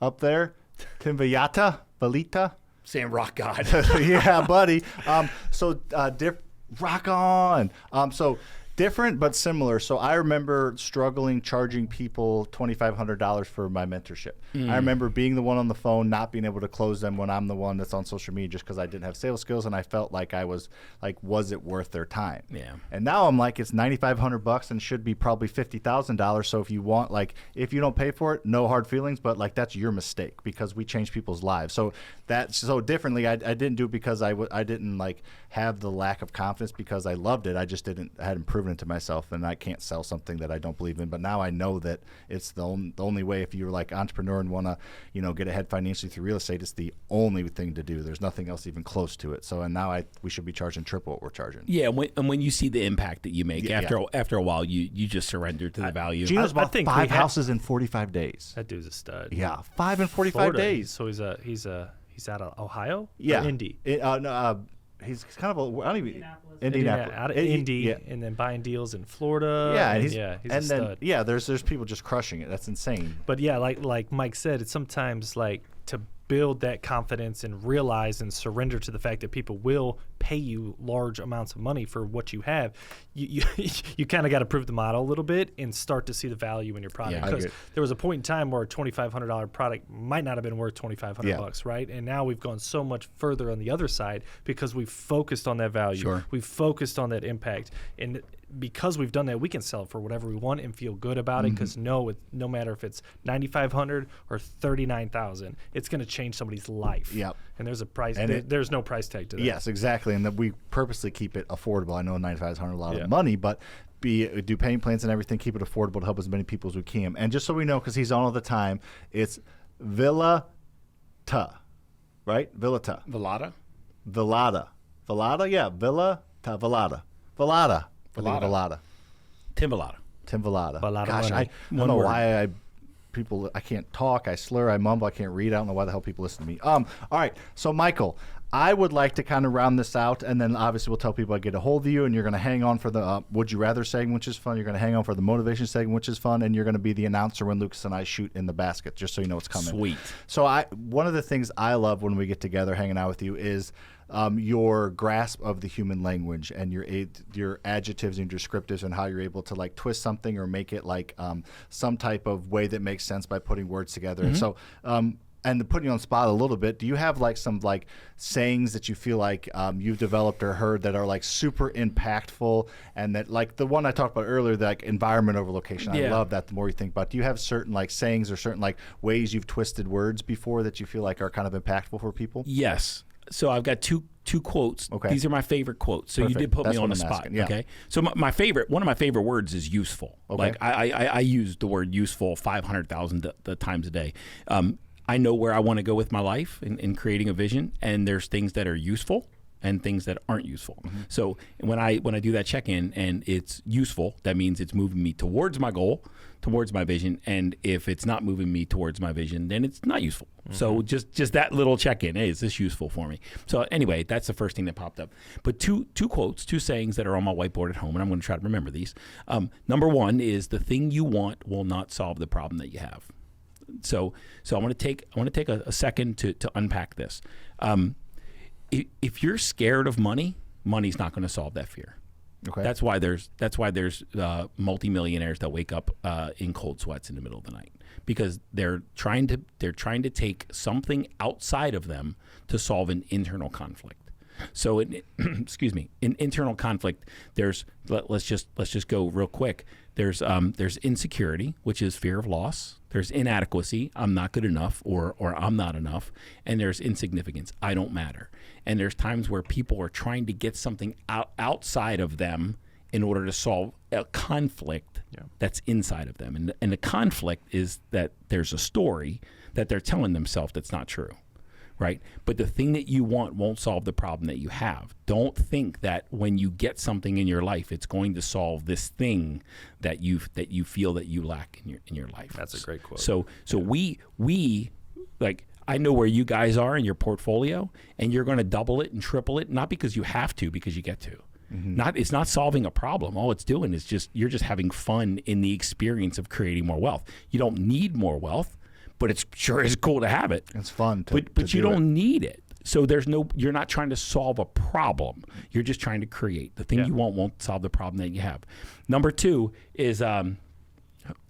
up there, Tim Valita. Saying rock God. Yeah, buddy. Rock on. So different but similar. So I remember struggling charging people $2,500 for my mentorship. I remember being the one on the phone, not being able to close them when I'm the one that's on social media just because I didn't have sales skills, and I felt like I was like, was it worth their time? Yeah. And now I'm like, it's $9,500 and should be probably $50,000. So if you want, like, if you don't pay for it, no hard feelings, but like that's your mistake because we change people's lives. So that's so differently. I didn't do it because I didn't like have the lack of confidence because I loved it. I just hadn't proven it to myself, and I can't sell something that I don't believe in. But now I know that it's the only way. If you're like entrepreneur and want to, get ahead financially through real estate, it's the only thing to do. There's nothing else even close to it. So, and now we should be charging triple what we're charging. Yeah, and when you see the impact that you make after a while, you just surrender to the value. Gino's bought think 5 houses in 45 days. That dude's a stud. Yeah, 5 in 45 Florida. days. So he's out of Ohio. Yeah, Or Indy. He's kind of I don't even Indianapolis. Out of Indy, yeah. and then buying deals in Florida. Yeah, and he's a then stud. there's people just crushing it. That's insane. But yeah, like Mike said, it's sometimes like to build that confidence and realize and surrender to the fact that people will pay you large amounts of money for what you have. You kind of got to prove the model a little bit and start to see the value in your product. Yeah, Because there was a point in time where a $2,500 product might not have been worth $2,500, right? And now we've gone so much further on the other side because we've focused on that value. Sure. We've focused on that impact. And because we've done that, we can sell it for whatever we want and feel good about it. Because no matter if it's $9,500 or $39,000, it's going to change somebody's life. Yep. And there's a price. And there's no price tag to that. Yes, exactly. And that we purposely keep it affordable. I know $9,500 is a lot Yeah. of money, but do payment plans and everything, keep it affordable to help as many people as we can. And just so we know, because he's on all the time, it's Villata, right? Villata. Villata? Villata, yeah. Villata, Villata. Villata. Villata. Tim Villata. Tim Villata. Villata Gosh, money. I don't know why I can't talk, I slur, I mumble, I can't read. I don't know why the hell people listen to me. All right. So Michael, I would like to kind of round this out, and then obviously we'll tell people to get a hold of you, and you're going to hang on for the Would You Rather segment, which is fun. You're going to hang on for the motivation segment, which is fun, and you're going to be the announcer when Lucas and I shoot in the basket, just so you know what's coming. Sweet. So one of the things I love when we get together hanging out with you is your grasp of the human language and your adjectives and your descriptives and how you're able to like twist something or make it like some type of way that makes sense by putting words together. And so and to put you on the spot a little bit, do you have like some like sayings that you feel like you've developed or heard that are like super impactful, and that like the one I talked about earlier, like environment over location? I love that. The more you think about it. Do you have certain like sayings or certain like ways you've twisted words before that you feel like are kind of impactful for people? Yes. So I've got two quotes. Okay. These are my favorite quotes. So Perfect. you did put That's me what on the I'm spot. asking. Yeah. Okay. So one of my favorite words is useful. Okay. Like I use the word useful 500,000 times a day. I know where I want to go with my life in creating a vision, and there's things that are useful and things that aren't useful. So when I do that check-in and it's useful, that means it's moving me towards my goal, towards my vision. And if it's not moving me towards my vision, then it's not useful. So just that little check-in, hey, is this useful for me? So anyway, that's the first thing that popped up. But two quotes, two sayings that are on my whiteboard at home, and I'm going to try to remember these. Number one is, the thing you want will not solve the problem that you have. So I want to take a second to unpack this. If you're scared of money, money's not going to solve that fear. Okay. That's why there's multimillionaires that wake up in cold sweats in the middle of the night, because they're trying to take something outside of them to solve an internal conflict. So excuse me, in internal conflict, let's just go real quick. There's insecurity, which is fear of loss. There's inadequacy, I'm not good enough, or I'm not enough, and there's insignificance, I don't matter. And there's times where people are trying to get something outside of them in order to solve a conflict that's inside of them. And the conflict is that there's a story that they're telling themselves that's not true. Right? But the thing that you want won't solve the problem that you have. Don't think that when you get something in your life, it's going to solve this thing that you feel that you lack in your life. That's a great quote. So we like, I know where you guys are in your portfolio, and you're going to double it and triple it, not because you have to, because you get to. Mm-hmm. It's not solving a problem. All it's doing is you're just having fun in the experience of creating more wealth. You don't need more wealth, but it sure is cool to have it. It's fun but you don't need it. So you're not trying to solve a problem. You're just trying to create. The thing you want won't solve the problem that you have. Number 2 is and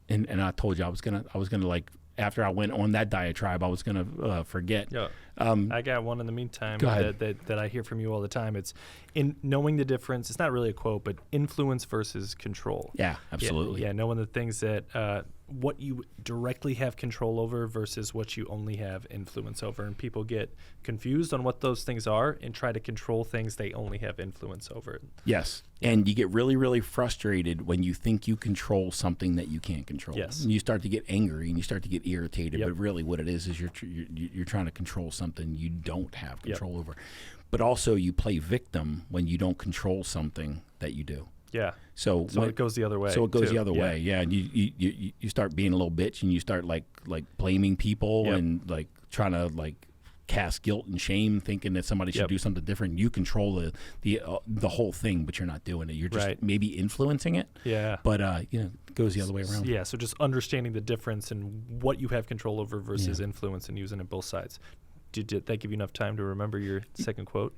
I told you I was gonna like, after I went on that diatribe, I was gonna forget. Yeah. I got one in the meantime that I hear from you all the time. It's in knowing the difference. It's not really a quote, but influence versus control. Yeah, absolutely. Yeah, knowing the things that what you directly have control over versus what you only have influence over. And people get confused on what those things are and try to control things they only have influence over. Yes. And you get really, really frustrated when you think you control something that you can't control. Yes. And you start to get angry and you start to get irritated. But really what it is you're trying to control something you don't have control over. But also you play victim when you don't control something that you do. Yeah. So it goes the other way. So it goes the other way. Yeah. And you start being a little bitch, and you start like blaming people and like trying to like cast guilt and shame, thinking that somebody should do something different. You control the whole thing, but you're not doing it. You're just maybe influencing it. Yeah. But it goes the other way around. Yeah. So just understanding the difference in what you have control over versus influence, and using it both sides. Did that give you enough time to remember your second quote?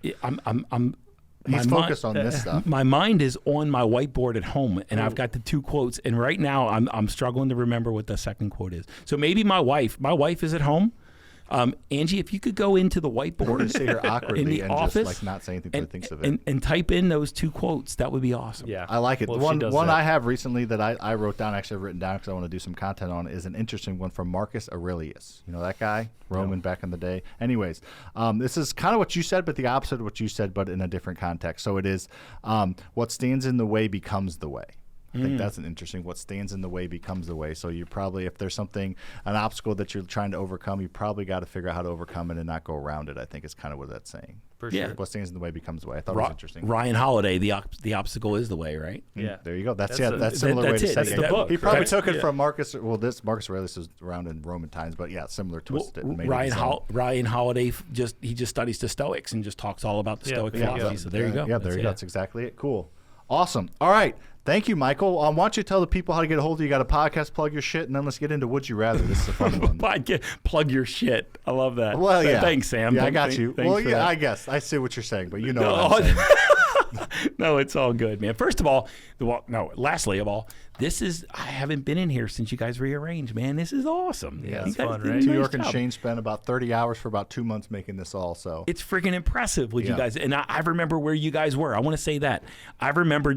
He's focused on this stuff. My mind is on my whiteboard at home, and I've got the 2 quotes. And right now, I'm struggling to remember what the second quote is. So maybe my wife is at home. Angie, if you could go into the whiteboard sit here awkwardly in the and office, just like not say anything, but thinks of it, and type in those 2 quotes, that would be awesome. Yeah, I like it. Well, one I have recently that I wrote down, actually I've written down because I want to do some content on, is an interesting one from Marcus Aurelius. You know that guy, Roman back in the day. Anyways, this is kind of what you said, but the opposite of what you said, but in a different context. So it is what stands in the way becomes the way. I think that's an interesting. What stands in the way becomes the way. So you probably, if there's an obstacle that you're trying to overcome, you probably got to figure out how to overcome it and not go around it. I think is kind of what that's saying. For sure. What stands in the way becomes the way. I thought it was interesting. Ryan Holiday, the obstacle is the way, right? Yeah. There you go. That's similar way to say That's the book. He probably took it from Marcus. Well, Marcus Aurelius was around in Roman times, but yeah, similar twist. Ryan Holiday just studies the Stoics and just talks all about the Stoic philosophy. So there you go. Yeah, there you go. That's exactly it. Cool. Awesome. All right. Thank you, Michael. Why don't you tell the people how to get a hold of you? You got a podcast, plug your shit, and then let's get into Would You Rather. This is a fun one. Plug your shit. I love that. Well, yeah. Thanks, Sam. Yeah, I got you. Well, yeah, that. I guess. I see what you're saying, but you know what I'm saying. No, it's all good, man. First of all, lastly of all, I haven't been in here since you guys rearranged, man. This is awesome. Yeah, it's fun, right? New York and Shane spent about 30 hours for about 2 months making this all, so. It's freaking impressive what you guys, and I remember where you guys were. I want to say that. I remember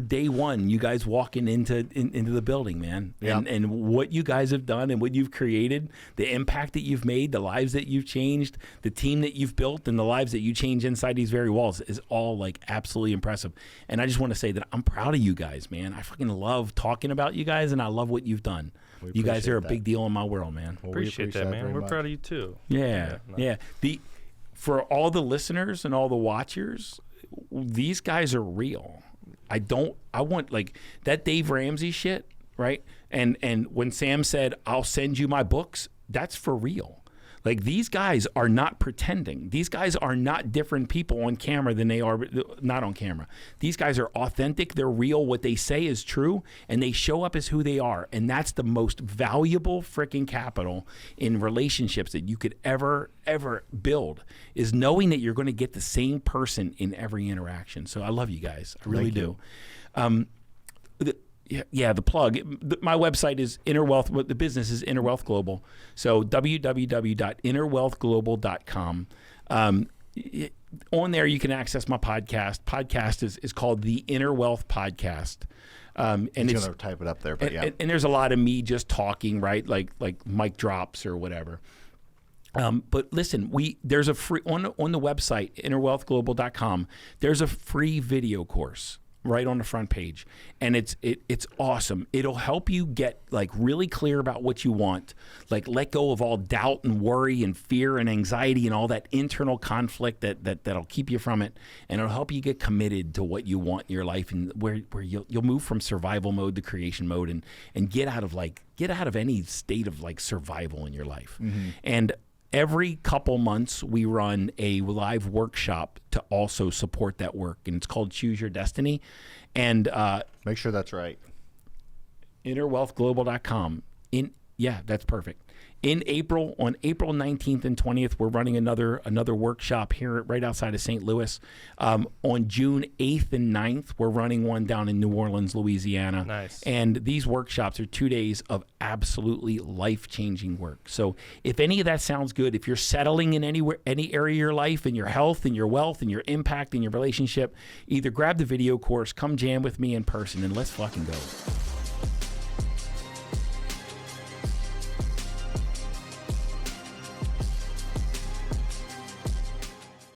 day one, you guys walking into the building, man. And what you guys have done and what you've created, the impact that you've made, the lives that you've changed, the team that you've built, and the lives that you change inside these very walls is all like absolutely impressive. And I just want to say that I'm proud of you guys, man. I fucking love talking about you guys, and I love what you've done. You guys are a big deal in my world, man. Well, appreciate that, man. We're proud of you too. Yeah. For all the listeners and all the watchers, these guys are real. I want like that Dave Ramsey shit, right? And when Sam said, I'll send you my books, that's for real. Like, these guys are not pretending. These guys are not different people on camera than they are not on camera. These guys are authentic. They're real. What they say is true, and they show up as who they are. And that's the most valuable freaking capital in relationships that you could ever build, is knowing that you're going to get the same person in every interaction. So I love you guys. I really do. The plug. My website is Inner Wealth. The business is Inner Wealth Global. So www.innerwealthglobal.com. On there, you can access my podcast. Podcast is called the Inner Wealth Podcast. And it's going to type it up there, but and there's a lot of me just talking, right? Like mic drops or whatever. But listen, there's a free on the website, innerwealthglobal.com. There's a free video course right on the front page, and it's awesome. It'll help you get like really clear about what you want, like let go of all doubt and worry and fear and anxiety and all that internal conflict that'll keep you from it, and it'll help you get committed to what you want in your life, and where you'll move from survival mode to creation mode, and get out of any state of like survival in your life. And every couple months, we run a live workshop to also support that work, and it's called Choose Your Destiny. And make sure that's right. InnerWealthGlobal.com. That's perfect. On April 19th and 20th, we're running another workshop here right outside of St. Louis. On June 8th and 9th, we're running one down in New Orleans, Louisiana. Nice. And these workshops are 2 days of absolutely life-changing work. So if any of that sounds good, if you're settling in any area of your life, in your health, in your wealth, in your impact, in your relationship, either grab the video course, come jam with me in person, and let's fucking go.